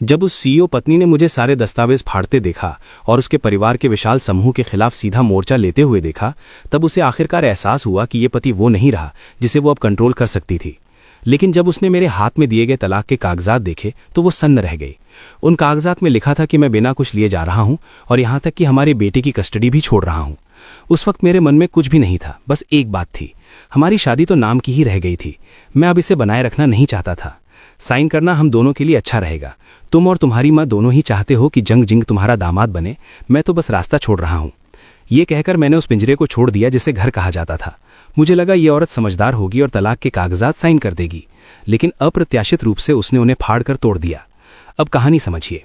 जब उस सीईओ पत्नी ने मुझे सारे दस्तावेज फाड़ते देखा और उसके परिवार के विशाल समूह के खिलाफ सीधा मोर्चा लेते हुए देखा, तब उसे आखिरकार एहसास हुआ कि ये पति वो नहीं रहा जिसे वो अब कंट्रोल कर सकती थी। लेकिन जब उसने मेरे हाथ में दिए गए तलाक के कागजात देखे तो वो सन्न रह गई। उन कागजात में लिखा था कि मैं बिना कुछ लिए जा रहा हूं और यहां तक कि हमारे बेटे की कस्टडी भी छोड़ रहा हूं। उस वक्त मेरे मन में कुछ भी नहीं था, बस एक बात थी, हमारी शादी तो नाम की ही रह गई थी। मैं अब इसे बनाए रखना नहीं चाहता था। साइन करना हम दोनों के लिए अच्छा रहेगा। तुम और तुम्हारी माँ दोनों ही चाहते हो कि जंग जिंग तुम्हारा दामाद बने, मैं तो बस रास्ता छोड़ रहा हूं। ये कहकर मैंने उस पिंजरे को छोड़ दिया जिसे घर कहा जाता था। मुझे लगा ये औरत समझदार होगी और तलाक के कागजात साइन कर देगी, लेकिन अप्रत्याशित रूप से उसने उन्हें फाड़कर तोड़ दिया। अब कहानी समझिए।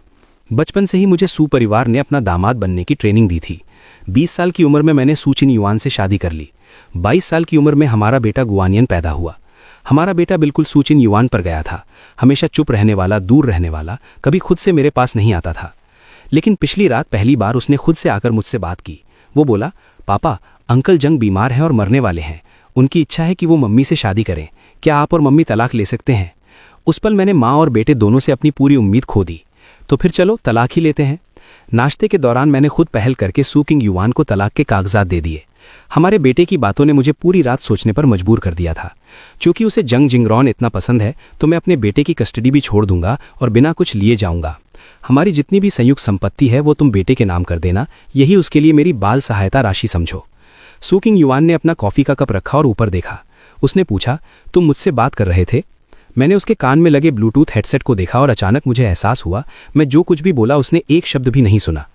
बचपन से ही मुझे सू परिवार ने अपना दामाद बनने की ट्रेनिंग दी थी। 20 साल की उम्र में मैंने सू चिन युआन से शादी कर ली। 22 साल की उम्र में हमारा बेटा गुआनियन पैदा हुआ। हमारा बेटा बिल्कुल सू चिन युआन पर गया था, हमेशा चुप रहने वाला, दूर रहने वाला, कभी खुद से मेरे पास नहीं आता था। लेकिन पिछली रात पहली बार उसने खुद से आकर मुझसे बात की। वो बोला, पापा, अंकल जंग बीमार हैं और मरने वाले हैं। उनकी इच्छा है कि वो मम्मी से शादी करें। क्या आप और मम्मी तलाक ले सकते हैं? उस पल मैंने माँ और बेटे दोनों से अपनी पूरी उम्मीद खो दी। तो फिर चलो तलाक ही लेते हैं। नाश्ते के दौरान मैंने खुद पहल करके सू किंग युआन को तलाक के कागजात दे दिए। हमारे बेटे की बातों ने मुझे पूरी रात सोचने पर मजबूर कर दिया था। चूंकि उसे जंग जिंगरॉन इतना पसंद है तो मैं अपने बेटे की कस्टडी भी छोड़ दूंगा और बिना कुछ लिए जाऊंगा। हमारी जितनी भी संयुक्त संपत्ति है वो तुम बेटे के नाम कर देना, यही उसके लिए मेरी बाल सहायता राशि समझो। सू किंग युआन ने अपना कॉफी का कप रखा और ऊपर देखा। उसने पूछा, तुम मुझसे बात कर रहे थे? मैंने उसके कान में लगे ब्लूटूथ हेडसेट को देखा और अचानक मुझे एहसास हुआ मैं जो कुछ भी बोला उसने एक शब्द भी नहीं सुना।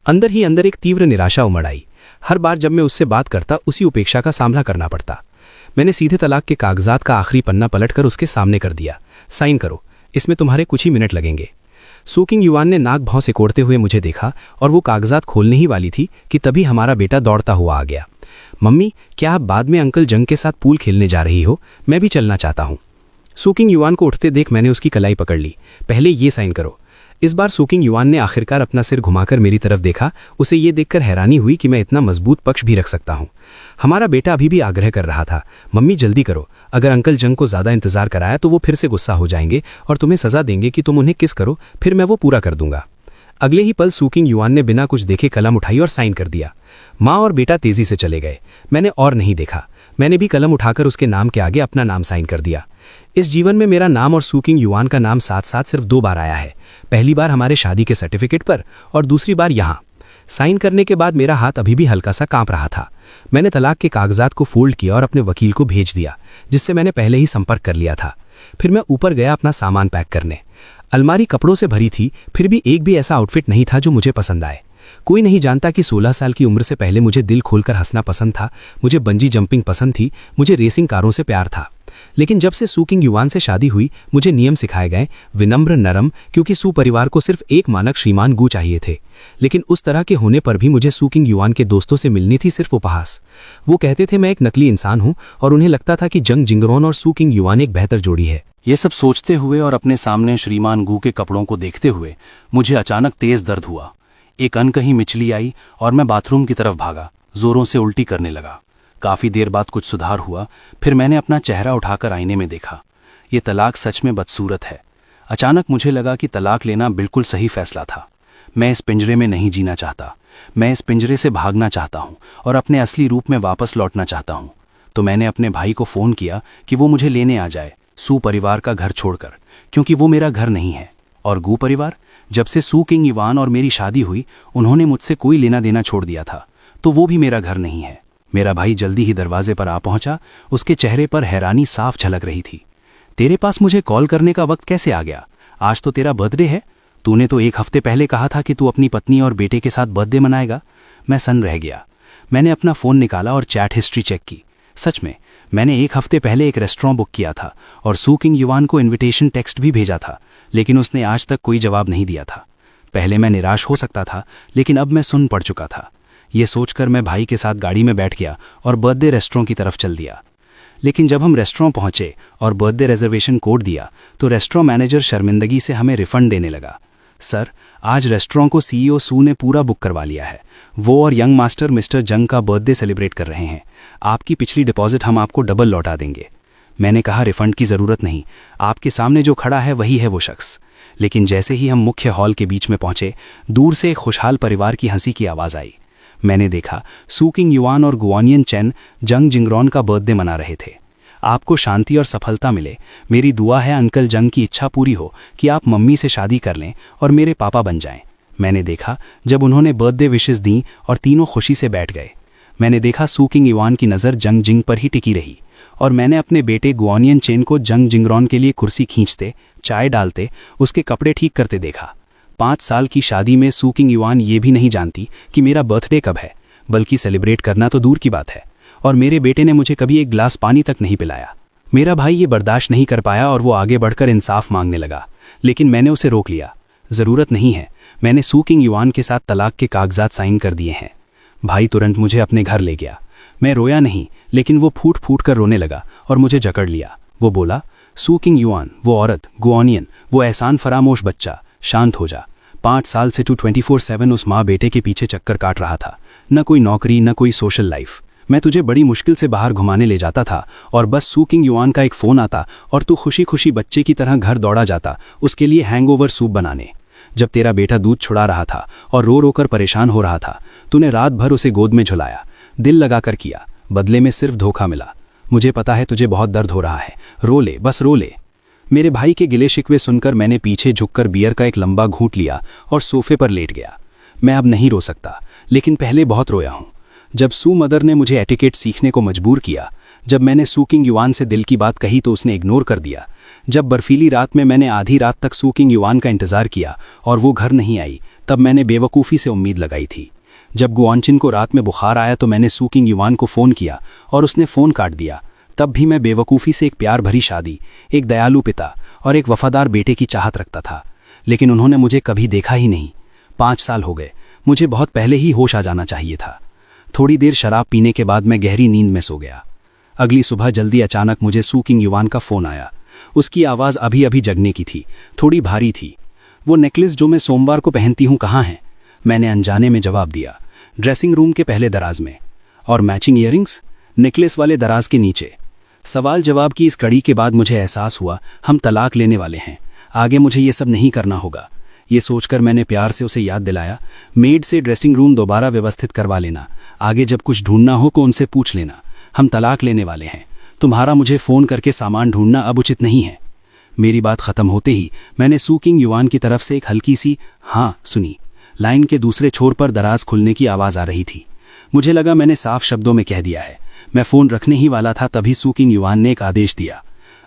अंदर ही अंदर एक तीव्र निराशा उमड़ आई। हर बार जब मैं उससे बात करता उसी उपेक्षा का सामना करना पड़ता। मैंने सीधे तलाक के कागजात का आखिरी पन्ना पलटकर उसके सामने कर दिया। साइन करो, इसमें तुम्हारे कुछ ही मिनट लगेंगे। सू किंग युआन ने नाक भौं सिकोड़ते हुए मुझे देखा और वो कागजात खोलने ही वाली थी कि तभी हमारा बेटा दौड़ता हुआ आ गया। मम्मी, क्या आप बाद में अंकल जंग के साथ पूल खेलने जा रही हो? मैं भी चलना चाहता हूँ। सू किंग युआन को उठते देख मैंने उसकी कलाई पकड़ ली। पहले ये साइन करो। इस बार सू किंग युआन ने आखिरकार अपना सिर घुमाकर मेरी तरफ देखा। उसे ये देखकर हैरानी हुई कि मैं इतना मजबूत पक्ष भी रख सकता हूँ। हमारा बेटा अभी भी आग्रह कर रहा था, मम्मी जल्दी करो, अगर अंकल जंग को ज्यादा इंतजार कराया तो वो फिर से गुस्सा हो जाएंगे और तुम्हें सजा देंगे कि तुम उन्हें किस करो, फिर मैं वो पूरा कर दूंगा। अगले ही पल सू किंग युआन ने बिना कुछ देखे कलम उठाई और साइन कर दिया। माँ और बेटा तेजी से चले गए। मैंने और नहीं देखा। मैंने भी कलम उठाकर उसके नाम के आगे अपना नाम साइन कर दिया। इस जीवन में मेरा नाम और सू किंग युआन का नाम साथ साथ सिर्फ 2 बार आया है। पहली बार हमारे शादी के सर्टिफिकेट पर और दूसरी बार यहाँ। साइन करने के बाद मेरा हाथ अभी भी हल्का सा कांप रहा था। मैंने तलाक के कागजात को फोल्ड किया और अपने वकील को भेज दिया, जिससे मैंने पहले ही संपर्क कर लिया था। फिर मैं ऊपर गया अपना सामान पैक करने। अलमारी कपड़ों से भरी थी, फिर भी एक भी ऐसा आउटफिट नहीं था जो मुझे पसंद आए। कोई नहीं जानता कि 16 साल की उम्र से पहले मुझे दिल खोलकर हंसना पसंद था, मुझे बंजी जंपिंग पसंद थी, मुझे रेसिंग कारों से प्यार था। लेकिन जब से सू किंग युआन से शादी हुई मुझे नियम सिखाए गए, विनम्र, नरम, क्योंकि सू परिवार को सिर्फ एक मानक श्रीमान गू चाहिए थे। लेकिन उस तरह के होने पर भी मुझे सू किंग युआन के दोस्तों से मिलनी थी सिर्फ उपहास। वो कहते थे मैं एक नकली इंसान हूं और उन्हें लगता था कि जंग जिंगरॉन और सू किंग युआन एक बेहतर जोड़ी है। ये सब सोचते हुए और अपने सामने श्रीमान गू के कपड़ों को देखते हुए मुझे अचानक तेज दर्द हुआ। एक अनकही मिचली आई और मैं बाथरूम की तरफ भागा, जोरों से उल्टी करने लगा। काफी देर बाद कुछ सुधार हुआ, फिर मैंने अपना चेहरा उठाकर आईने में देखा। ये तलाक सच में बदसूरत है। अचानक मुझे लगा कि तलाक लेना बिल्कुल सही फैसला था। मैं इस पिंजरे में नहीं जीना चाहता। मैं इस पिंजरे से भागना चाहता हूँ और अपने असली रूप में वापस लौटना चाहता हूँ। तो मैंने अपने भाई को फोन किया कि वो मुझे लेने आ जाए, सू परिवार का घर छोड़कर, क्योंकि वो मेरा घर नहीं है। और गू परिवार, जब से सू किंग युआन और मेरी शादी हुई उन्होंने मुझसे कोई लेना देना छोड़ दिया था, तो वो भी मेरा घर नहीं है। मेरा भाई जल्दी ही दरवाजे पर आ पहुंचा। उसके चेहरे पर हैरानी साफ झलक रही थी। तेरे पास मुझे कॉल करने का वक्त कैसे आ गया? आज तो तेरा बर्थडे है। तूने तो 1 हफ्ते पहले कहा था कि तू अपनी पत्नी और बेटे के साथ बर्थडे मनाएगा। मैं सन्न रह गया। मैंने अपना फ़ोन निकाला और चैट हिस्ट्री चेक की। सच में मैंने 1 हफ्ते पहले एक रेस्टोरेंट बुक किया था और सू किंग युआन को इन्विटेशन टेक्स्ट भी भेजा था, लेकिन उसने आज तक कोई जवाब नहीं दिया था। पहले मैं निराश हो सकता था, लेकिन अब मैं सुन पड़ चुका था। ये सोचकर मैं भाई के साथ गाड़ी में बैठ गया और बर्थडे रेस्टोरेंट की तरफ चल दिया। लेकिन जब हम रेस्टोरेंट पहुंचे और बर्थडे रिजर्वेशन कोड दिया तो रेस्टोरेंट मैनेजर शर्मिंदगी से हमें रिफंड देने लगा। सर, आज रेस्टोरेंट को सीईओ सू ने पूरा बुक करवा लिया है। वो और यंग मास्टर मिस्टर जंग का बर्थडे सेलिब्रेट कर रहे हैं। आपकी पिछली डिपॉजिट हम आपको डबल लौटा देंगे। मैंने कहा, रिफंड की ज़रूरत नहीं, आपके सामने जो खड़ा है वही है वो शख्स। लेकिन जैसे ही हम मुख्य हॉल के बीच में पहुंचे, दूर से एक खुशहाल परिवार की हंसी की आवाज़ आई। मैंने देखा सू किंग युआन और गुआनियन चेन जंग जिंगरॉन का बर्थडे मना रहे थे। आपको शांति और सफलता मिले। मेरी दुआ है अंकल जंग की इच्छा पूरी हो कि आप मम्मी से शादी कर लें और मेरे पापा बन जाएं। मैंने देखा जब उन्होंने बर्थडे विशेस दी और तीनों खुशी से बैठ गए। मैंने देखा सू किंग युआन की नज़र जंग जिंग पर ही टिकी रही और मैंने अपने बेटे गुआनियन चेन को जंग जिंगरॉन के लिए कुर्सी खींचते, चाय डालते, उसके कपड़े ठीक करते देखा। 5 साल की शादी में सू किंग युआन ये भी नहीं जानती कि मेरा बर्थडे कब है, बल्कि सेलिब्रेट करना तो दूर की बात है। और मेरे बेटे ने मुझे कभी एक गिलास पानी तक नहीं पिलाया। मेरा भाई ये बर्दाश्त नहीं कर पाया और वो आगे बढ़कर इंसाफ मांगने लगा, लेकिन मैंने उसे रोक लिया। ज़रूरत नहीं है, मैंने सू किंग युआन के साथ तलाक के कागजात साइन कर दिए हैं। भाई तुरंत मुझे अपने घर ले गया। मैं रोया नहीं, लेकिन वो फूट फूट कर रोने लगा और मुझे जकड़ लिया। वो बोला, सू किंग युआन, वो औरत, गुआनियन, वो एहसान फरामोश बच्चा, शांत हो जा। 5 साल से तू 24/7 उस माँ बेटे के पीछे चक्कर काट रहा था। न कोई नौकरी, न कोई सोशल लाइफ। मैं तुझे बड़ी मुश्किल से बाहर घुमाने ले जाता था और बस सू किंग युआन का एक फ़ोन आता और तू खुशी खुशी बच्चे की तरह घर दौड़ा जाता उसके लिए हैंगओवर सूप बनाने। जब तेरा बेटा दूध छुड़ा रहा था और रो रो कर परेशान हो रहा था, तूने रात भर उसे गोद में झुलाया, दिल लगाकर किया। बदले में सिर्फ धोखा मिला। मुझे पता है तुझे बहुत दर्द हो रहा है, रो ले, बस रो ले। मेरे भाई के गिले शिकवे सुनकर मैंने पीछे झुककर बियर का एक लंबा घूंट लिया और सोफे पर लेट गया। मैं अब नहीं रो सकता, लेकिन पहले बहुत रोया हूँ। जब सू मदर ने मुझे एटिकेट सीखने को मजबूर किया, जब मैंने सू किंग युआन से दिल की बात कही तो उसने इग्नोर कर दिया, जब बर्फीली रात में मैंने आधी रात तक सू किंग युआन का इंतजार किया और वो घर नहीं आई, तब मैंने बेवकूफ़ी से उम्मीद लगाई थी। जब गुआनचिन को रात में बुखार आया तो मैंने सू किंग युआन को फ़ोन किया और उसने फ़ोन काट दिया। तब भी मैं बेवकूफ़ी से एक प्यार भरी शादी, एक दयालु पिता और एक वफादार बेटे की चाहत रखता था, लेकिन उन्होंने मुझे कभी देखा ही नहीं। 5 साल हो गए, मुझे बहुत पहले ही होश आ जाना चाहिए था। थोड़ी देर शराब पीने के बाद मैं गहरी नींद में सो गया। अगली सुबह जल्दी अचानक मुझे सू किंग युआन का फ़ोन आया। उसकी आवाज़ अभी अभी जगने की थी, थोड़ी भारी थी। वो नेकलेस जो मैं सोमवार को पहनती हूँ कहाँ है? मैंने अनजाने में जवाब दिया, ड्रेसिंग रूम के पहले दराज में। और मैचिंग ईयरिंग्स? नेकलेस वाले दराज के नीचे। सवाल जवाब की इस कड़ी के बाद मुझे एहसास हुआ हम तलाक लेने वाले हैं। आगे मुझे ये सब नहीं करना होगा। ये सोचकर मैंने प्यार से उसे याद दिलाया, मेड से ड्रेसिंग रूम दोबारा व्यवस्थित करवा लेना, आगे जब कुछ ढूंढना हो तो उनसे पूछ लेना। हम तलाक लेने वाले हैं। तुम्हारा मुझे फ़ोन करके सामान ढूंढना अब उचित नहीं है। मेरी बात ख़त्म होते ही मैंने सू किंग युआन की तरफ से एक हल्की सी हाँ सुनी। लाइन के दूसरे छोर पर दराज खुलने की आवाज़ आ रही थी। मुझे लगा मैंने साफ शब्दों में कह दिया है। मैं फ़ोन रखने ही वाला था, तभी सू किंग युआन ने एक आदेश दिया।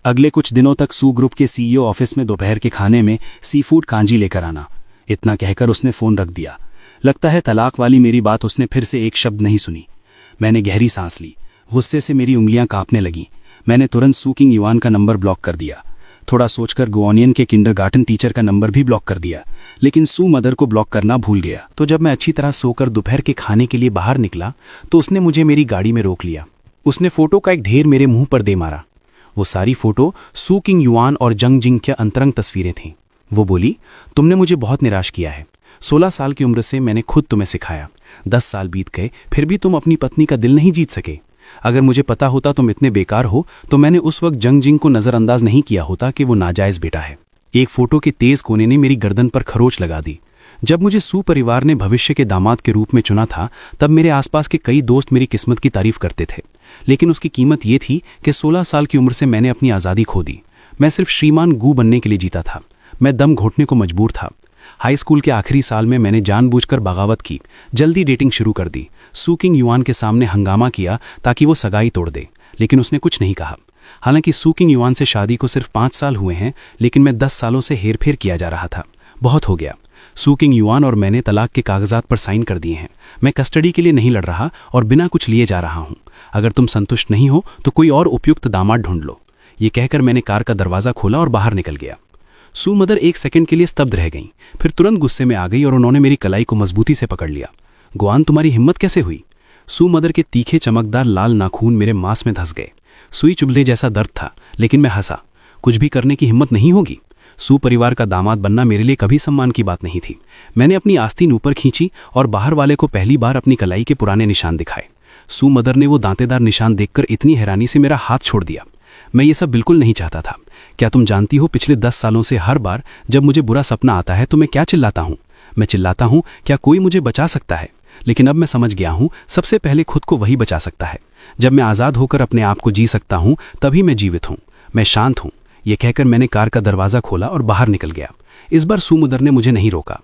अगले कुछ दिनों तक सू ग्रुप के सीईओ ऑफिस में दोपहर के खाने में सी फूड कांजी लेकर आना। इतना कहकर उसने फ़ोन रख दिया। लगता है तलाक वाली मेरी बात उसने फिर से एक शब्द नहीं सुनी। मैंने गहरी सांस ली। गुस्से से मेरी उंगलियां कांपने लगीं। मैंने तुरंत सू किंग युआन का नंबर ब्लॉक कर दिया। थोड़ा सोचकर गुआनियन के किंडरगार्टन टीचर का नंबर भी ब्लॉक कर दिया, लेकिन सू मदर को ब्लॉक करना भूल गया। तो जब मैं अच्छी तरह सोकर दोपहर के खाने के लिए बाहर निकला तो उसने मुझे मेरी गाड़ी में रोक लिया। उसने फ़ोटो का एक ढेर मेरे मुंह पर दे मारा। वो सारी फ़ोटो सू किंग युआन और जंग जिंग की अंतरंग तस्वीरें थीं। वो बोली, तुमने मुझे बहुत निराश किया है। 16 साल की उम्र से मैंने खुद तुम्हें सिखाया। 10 साल बीत गए, फिर भी तुम अपनी पत्नी का दिल नहीं जीत सके। अगर मुझे पता होता तुम इतने बेकार हो तो मैंने उस वक्त जंग जिंग को नज़रअंदाज नहीं किया होता कि वो नाजायज़ बेटा है। एक फ़ोटो के तेज़ कोने ने मेरी गर्दन पर खरोच लगा दी। जब मुझे सू परिवार ने भविष्य के दामाद के रूप में चुना था, तब मेरे आसपास के कई दोस्त मेरी किस्मत की तारीफ करते थे, लेकिन उसकी कीमत ये थी कि 16 साल की उम्र से मैंने अपनी आज़ादी खो दी। मैं सिर्फ श्रीमान गू बनने के लिए जीता था। मैं दम घोटने को मजबूर था। हाई स्कूल के आखिरी साल में मैंने जानबूझकर बगावत की, जल्दी डेटिंग शुरू कर दी। सू किंग युआन के सामने हंगामा किया ताकि वो सगाई तोड़ दे, लेकिन उसने कुछ नहीं कहा। हालांकि सू किंग युआन से शादी को सिर्फ 5 साल हुए हैं, लेकिन मैं 10 सालों से हेरफेर किया जा रहा था। बहुत हो गया। सू किंग युआन और मैंने तलाक के कागजात पर साइन कर दिए हैं। मैं कस्टडी के लिए नहीं लड़ रहा और बिना कुछ लिए जा रहा हूँ। अगर तुम संतुष्ट नहीं हो तो कोई और उपयुक्त दामाद ढूंढ लो। ये कहकर मैंने कार का दरवाज़ा खोला और बाहर निकल गया। सू मदर एक सेकंड के लिए स्तब्ध रह गईं, फिर तुरंत गुस्से में आ गई और उन्होंने मेरी कलाई को मजबूती से पकड़ लिया। गुआन, तुम्हारी हिम्मत कैसे हुई? सू मदर के तीखे चमकदार लाल नाखून मेरे मांस में धंस गए। सुई चुभले जैसा दर्द था, लेकिन मैं हंसा। कुछ भी करने की हिम्मत नहीं होगी। सू परिवार का दामाद बनना मेरे लिए कभी सम्मान की बात नहीं थी। मैंने अपनी आस्तीन ऊपर खींची और बाहर वाले को पहली बार अपनी कलाई के पुराने निशान दिखाए। सू मदर ने वो दांतेदार निशान देखकर इतनी हैरानी से मेरा हाथ छोड़ दिया। मैं ये सब बिल्कुल नहीं चाहता था। क्या तुम जानती हो पिछले 10 सालों से हर बार जब मुझे बुरा सपना आता है तो मैं क्या चिल्लाता हूँ? मैं चिल्लाता हूँ, क्या कोई मुझे बचा सकता है? लेकिन अब मैं समझ गया हूँ, सबसे पहले खुद को वही बचा सकता है। जब मैं आज़ाद होकर अपने आप को जी सकता हूँ तभी मैं जीवित हूँ, मैं शांत हूँ। ये कहकर मैंने कार का दरवाज़ा खोला और बाहर निकल गया। इस बार सुमुदर ने मुझे नहीं रोका,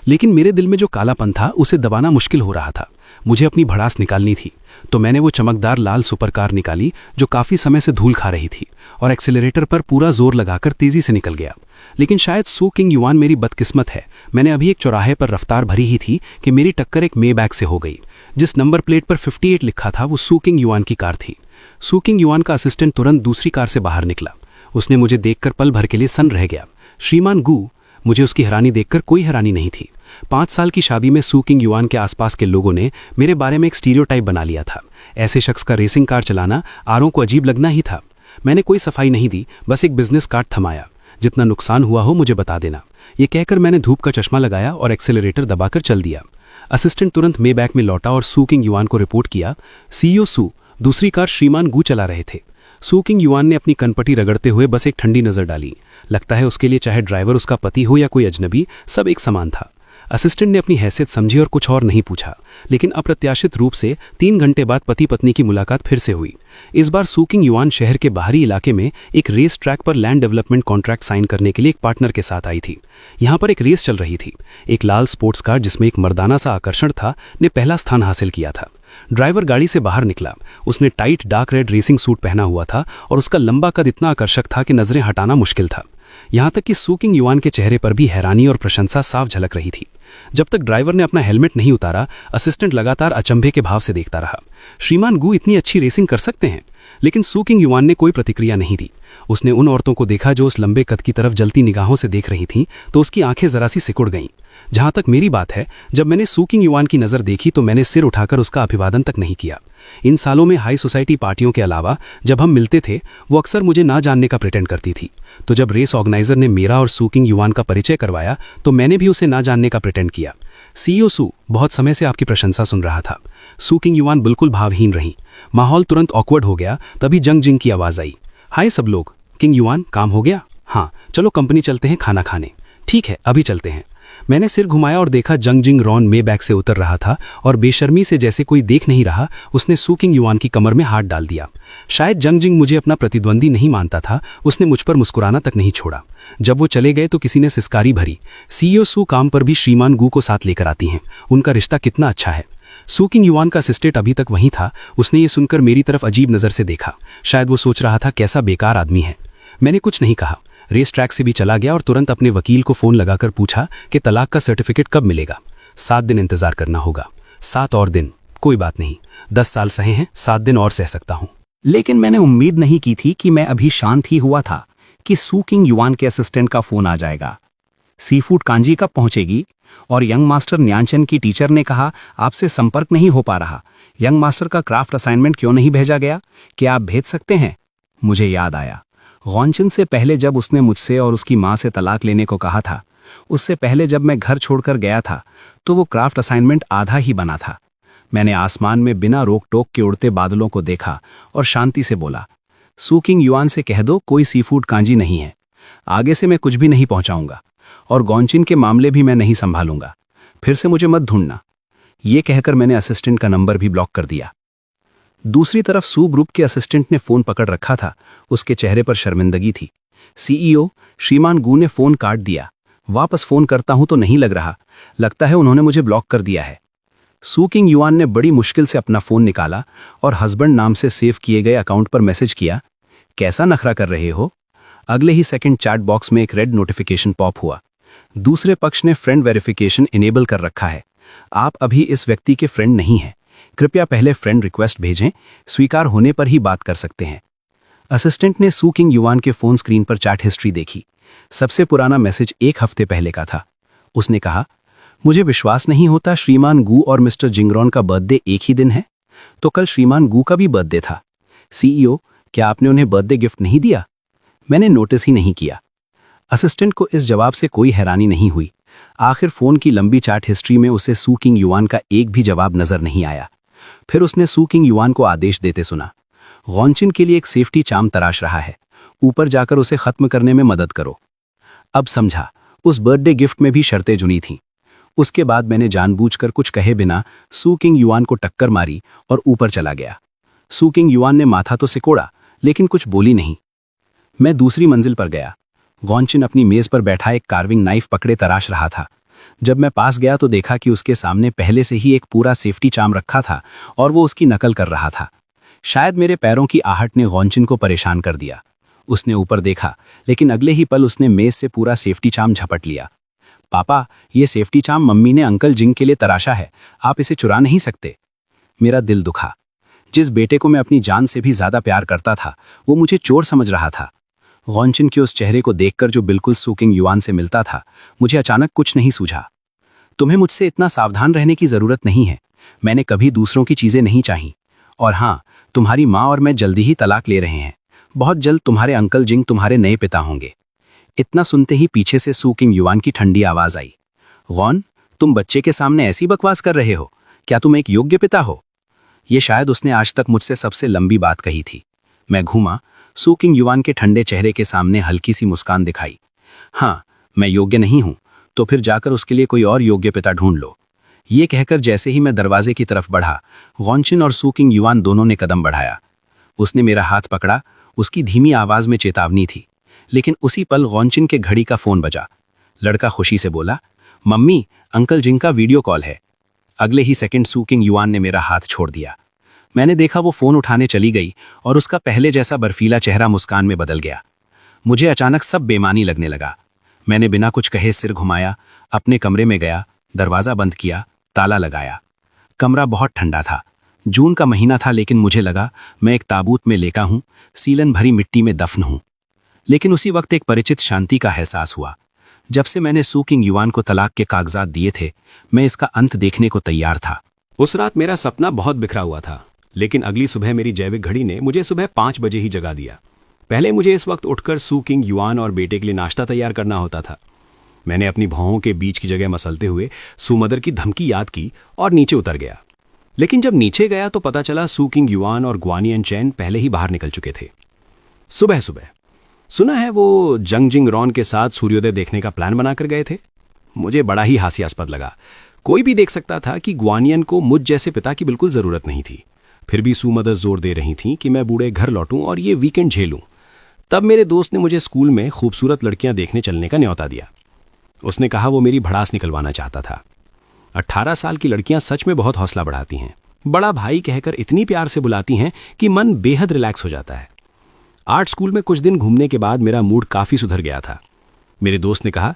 लेकिन मेरे दिल में जो कालापन था उसे दबाना मुश्किल हो रहा था। मुझे अपनी भड़ास निकालनी थी, तो मैंने वो चमकदार लाल सुपर कार निकाली जो काफ़ी समय से धूल खा रही थी, और एक्सेलरेटर पर पूरा जोर लगाकर तेज़ी से निकल गया। लेकिन शायद सू किंग युआन मेरी बदकिस्मत है। मैंने अभी एक चौराहे पर रफ्तार भरी ही थी कि मेरी टक्कर एक मेबैक से हो गई। जिस नंबर प्लेट पर 58 लिखा था वो सू किंग युआन की कार थी। सू किंग युआन का असिस्टेंट तुरंत दूसरी कार से बाहर निकला। उसने मुझे देखकर पल भर के लिए सन्न रह गया। श्रीमान गू, मुझे उसकी हैरानी देखकर कोई हैरानी नहीं थी। 5 साल की शादी में सू किंग युआन के आसपास के लोगों ने मेरे बारे में एक स्टीरियोटाइप बना लिया था। ऐसे शख्स का रेसिंग कार चलाना आरों को अजीब लगना ही था। मैंने कोई सफाई नहीं दी, बस एक बिजनेस कार्ड थमाया। जितना नुकसान हुआ हो मुझे बता देना, ये कहकर मैंने धूप का चश्मा लगाया और एक्सेलरेटर दबाकर चल दिया। असिस्टेंट तुरंत मेबैक में लौटा और सू किंग युआन को रिपोर्ट किया, सीईओ सू, दूसरी कार श्रीमान गू चला रहे थे। सू किंग युआन ने अपनी कनपटी रगड़ते हुए बस एक ठंडी नज़र डाली। लगता है उसके लिए चाहे ड्राइवर उसका पति हो या कोई अजनबी, सब एक समान था। असिस्टेंट ने अपनी हैसियत समझी और कुछ और नहीं पूछा, लेकिन अप्रत्याशित रूप से 3 घंटे बाद पति पत्नी की मुलाकात फिर से हुई। इस बार सू किंग युआन शहर के बाहरी इलाके में एक रेस ट्रैक पर लैंड डेवलपमेंट कॉन्ट्रैक्ट साइन करने के लिए एक पार्टनर के साथ आई थी। यहाँ पर एक रेस चल रही थी। एक लाल स्पोर्ट्स कार जिसमें एक मर्दाना सा आकर्षण था ने पहला स्थान हासिल किया था। ड्राइवर गाड़ी से बाहर निकला। उसने tight dark red racing suit पहना हुआ था और उसका लंबा कद इतना आकर्षक था कि नजरें हटाना मुश्किल था। यहाँ तक कि सू किंग युआन के चेहरे पर भी हैरानी और प्रशंसा साफ झलक रही थी। जब तक ड्राइवर ने अपना हेलमेट नहीं उतारा, असिस्टेंट लगातार अचंभे के भाव से देखता रहा। श्रीमान गू इतनी अच्छी रेसिंग कर सकते हैं? लेकिन सू किंग युआन ने कोई प्रतिक्रिया नहीं दी। उसने उन औरतों को देखा जो उस लंबे कद की तरफ जलती निगाहों से देख रही थीं, तो उसकी आंखें जरा सी सिकुड़ गईं। जहां तक मेरी बात है, जब मैंने सू किंग युआन की नज़र देखी तो मैंने सिर उठाकर उसका अभिवादन तक नहीं किया। इन सालों में हाई सोसाइटी पार्टियों के अलावा जब हम मिलते थे, वो अक्सर मुझे ना जानने का प्रिटेंड करती थी। तो जब रेस ऑर्गेनाइजर ने मेरा और सू किंग युआन का परिचय करवाया तो मैंने भी उसे ना जानने का प्रिटेंड किया। सीईओ सू, बहुत समय से आपकी प्रशंसा सुन रहा था। सू किंग युआन बिल्कुल भावहीन रही। माहौल तुरंत ऑकवर्ड हो गया। तभी जंग जिंग की आवाज़ आई, हाय सब लोग। किंग युआन, काम हो गया? हाँ, चलो कंपनी चलते हैं खाना खाने। ठीक है, अभी चलते हैं। मैंने सिर घुमाया और देखा जंग जिंग रॉन मेबैक से उतर रहा था और बेशर्मी से जैसे कोई देख नहीं रहा उसने सू किंग युआन की कमर में हाथ डाल दिया। शायद जंग जिंग मुझे अपना प्रतिद्वंदी नहीं मानता था, उसने मुझ पर मुस्कुराना तक नहीं छोड़ा। जब वो चले गए तो किसी ने सिसकारी भरी, सीईओ सू काम पर भी श्रीमान गू को साथ लेकर आती हैं, उनका रिश्ता कितना अच्छा है। सू किंग युआन का असिस्टेंट अभी तक वहीं था। उसने ये सुनकर मेरी तरफ अजीब नज़र से देखा। शायद वो सोच रहा था कैसा बेकार आदमी है। मैंने कुछ नहीं कहा, रेस ट्रैक से भी चला गया और तुरंत अपने वकील को फ़ोन लगाकर पूछा कि तलाक का सर्टिफिकेट कब मिलेगा। 7 दिन इंतज़ार करना होगा। 7 और दिन? कोई बात नहीं, 10 साल सहे हैं, 7 दिन और सह सकता हूँ। लेकिन मैंने उम्मीद नहीं की थी कि मैं अभी शांत ही हुआ था कि सू किंग युआन के असिस्टेंट का फ़ोन आ जाएगा। सीफूड कांजी कब पहुंचेगी? और यंग मास्टर न्यांचन की टीचर ने कहा, आपसे संपर्क नहीं हो पा रहा। यंग मास्टर का क्राफ्ट असाइनमेंट क्यों नहीं भेजा गया? क्या आप भेज सकते हैं? मुझे याद आया, गॉन्चन से पहले जब उसने मुझसे और उसकी माँ से तलाक लेने को कहा था, उससे पहले जब मैं घर छोड़कर गया था, तो वो क्राफ्ट असाइनमेंट आधा ही बना था। मैंने आसमान में बिना रोक टोक के उड़ते बादलों को देखा और शांति से बोला, सू किंग युआन से कह दो कोई सीफूड कांजी नहीं है। आगे से मैं कुछ भी नहीं पहुंचाऊंगा और गॉन्चिन के मामले भी मैं नहीं संभालूंगा। फिर से मुझे मत ढूंढना। ये कहकर मैंने असिस्टेंट का नंबर भी ब्लॉक कर दिया। दूसरी तरफ सू ग्रुप के असिस्टेंट ने फ़ोन पकड़ रखा था। उसके चेहरे पर शर्मिंदगी थी। सीईओ, श्रीमान गू ने फ़ोन काट दिया। वापस फ़ोन करता हूं तो नहीं लग रहा। लगता है उन्होंने मुझे ब्लॉक कर दिया है। सू किंग युआन ने बड़ी मुश्किल से अपना फ़ोन निकाला और हस्बैंड नाम से सेव किए गए अकाउंट पर मैसेज किया, कैसा नखरा कर रहे हो? अगले ही सेकंड चैट बॉक्स में एक रेड नोटिफिकेशन पॉप हुआ। दूसरे पक्ष ने फ्रेंड वेरिफिकेशन इनेबल कर रखा है। आप अभी इस व्यक्ति के फ्रेंड नहीं हैं। कृपया पहले फ्रेंड रिक्वेस्ट भेजें, स्वीकार होने पर ही बात कर सकते हैं। असिस्टेंट ने सू किंग युआन के फ़ोन स्क्रीन पर चैट हिस्ट्री देखी। सबसे पुराना मैसेज 1 हफ्ते पहले का था। उसने कहा, मुझे विश्वास नहीं होता श्रीमान गू और मिस्टर जिंगरॉन का बर्थडे एक ही दिन है। तो कल श्रीमान गू का भी बर्थडे था। सीईओ, क्या आपने उन्हें बर्थडे गिफ्ट नहीं दिया? मैंने नोटिस ही नहीं किया। असिस्टेंट को इस जवाब से कोई हैरानी नहीं हुई। आखिर फ़ोन की लंबी चैट हिस्ट्री में उसे सू किंग युआन का एक भी जवाब नजर नहीं आया। फिर उसने सू किंग युआन को आदेश देते सुना, गॉन्चिन के लिए एक सेफ्टी चार्म तराश रहा है। ऊपर जाकर उसे खत्म करने में मदद करो। अब समझा, उस बर्थडे गिफ्ट में भी शर्तें जुनी थीं। उसके बाद मैंने जानबूझकर कुछ कहे बिना सू किंग युआन को टक्कर मारी और ऊपर चला गया। सू किंग युआन ने माथा तो सिकोड़ा, लेकिन कुछ बोली नहीं। मैं दूसरी मंजिल पर गया। गॉन्चिन अपनी मेज पर बैठा एक कार्विंग नाइफ पकड़े तराश रहा था। जब मैं पास गया तो देखा कि उसके सामने पहले से ही एक पूरा सेफ्टी चार्म रखा था और वो उसकी नकल कर रहा था। शायद मेरे पैरों की आहट ने गॉन्चिन को परेशान कर दिया। उसने ऊपर देखा, लेकिन अगले ही पल उसने मेज से पूरा सेफ्टी चार्म झपट लिया। पापा, ये सेफ्टी चार्म मम्मी ने अंकल जिंग के लिए तराशा है, आप इसे चुरा नहीं सकते। मेरा दिल दुखा। जिस बेटे को मैं अपनी जान से भी ज्यादा प्यार करता था, वो मुझे चोर समझ रहा था। गॉन्चिन के उस चेहरे को देखकर जो बिल्कुल सू किंग युआन से मिलता था, मुझे अचानक कुछ नहीं सूझा। तुम्हें मुझसे इतना सावधान रहने की जरूरत नहीं है। मैंने कभी दूसरों की चीजें नहीं चाही। और हाँ, तुम्हारी माँ और मैं जल्दी ही तलाक ले रहे हैं। बहुत जल्द तुम्हारे अंकल जिंग तुम्हारे नए पिता होंगे। इतना सुनते ही पीछे से सू किंग युआन की ठंडी आवाज आई। गॉन, तुम बच्चे के सामने ऐसी बकवास कर रहे हो? क्या तुम एक योग्य पिता हो? ये शायद उसने आज तक मुझसे सबसे लंबी बात कही थी। मैं घूमा। सू किंग युआन के ठंडे चेहरे के सामने हल्की सी मुस्कान दिखाई। हाँ, मैं योग्य नहीं हूं, तो फिर जाकर उसके लिए कोई और योग्य पिता ढूंढ लो। ये कहकर जैसे ही मैं दरवाजे की तरफ बढ़ा, गॉन्चिन और सू किंग युआन दोनों ने कदम बढ़ाया। उसने मेरा हाथ पकड़ा। उसकी धीमी आवाज में चेतावनी थी। लेकिन उसी पल गॉन्चिन के घड़ी का फोन बजा। लड़का खुशी से बोला, मम्मी, अंकल जिंग का वीडियो कॉल है। अगले ही सेकंड सू किंग युआन ने मेरा हाथ छोड़ दिया। मैंने देखा वो फोन उठाने चली गई और उसका पहले जैसा बर्फीला चेहरा मुस्कान में बदल गया। मुझे अचानक सब बेमानी लगने लगा। मैंने बिना कुछ कहे सिर घुमाया, अपने कमरे में गया, दरवाजा बंद किया, ताला लगाया। कमरा बहुत ठंडा था। जून का महीना था, लेकिन मुझे लगा मैं एक ताबूत में लेटा हूं, सीलन भरी मिट्टी में दफन हूं। लेकिन उसी वक्त एक परिचित शांति का एहसास हुआ। जब से मैंने सू किंग युआन को तलाक के कागजात दिए थे, मैं इसका अंत देखने को तैयार था। उस रात मेरा सपना बहुत बिखरा हुआ था, लेकिन अगली सुबह मेरी जैविक घड़ी ने मुझे सुबह 5 बजे ही जगा दिया। पहले मुझे इस वक्त उठकर सू किंग युआन और बेटे के लिए नाश्ता तैयार करना होता था। मैंने अपनी भौहों के बीच की जगह मसलते हुए सुमदर की धमकी याद की और नीचे उतर गया। लेकिन जब नीचे गया तो पता चला सू किंग युआन और ग्वानियन चैन पहले ही बाहर निकल चुके थे। सुबह सुबह सुना है वो जंग जिंग रॉन के साथ सूर्योदय देखने का प्लान बनाकर गए थे। मुझे बड़ा ही हास्यास्पद लगा। कोई भी देख सकता था कि ग्वानियन को मुझ जैसे पिता की बिल्कुल जरूरत नहीं थी। फिर भी सू मदर जोर दे रही थी कि मैं बूढ़े घर लौटूं और ये वीकेंड झेलूं। तब मेरे दोस्त ने मुझे स्कूल में खूबसूरत लड़कियां देखने चलने का न्योता दिया। उसने कहा वो मेरी भड़ास निकलवाना चाहता था। 18 साल की लड़कियां सच में बहुत हौसला बढ़ाती हैं। बड़ा भाई कहकर इतनी प्यार से बुलाती हैं कि मन बेहद रिलैक्स हो जाता है। आर्ट स्कूल में कुछ दिन घूमने के बाद मेरा मूड काफी सुधर गया था। मेरे दोस्त ने कहा,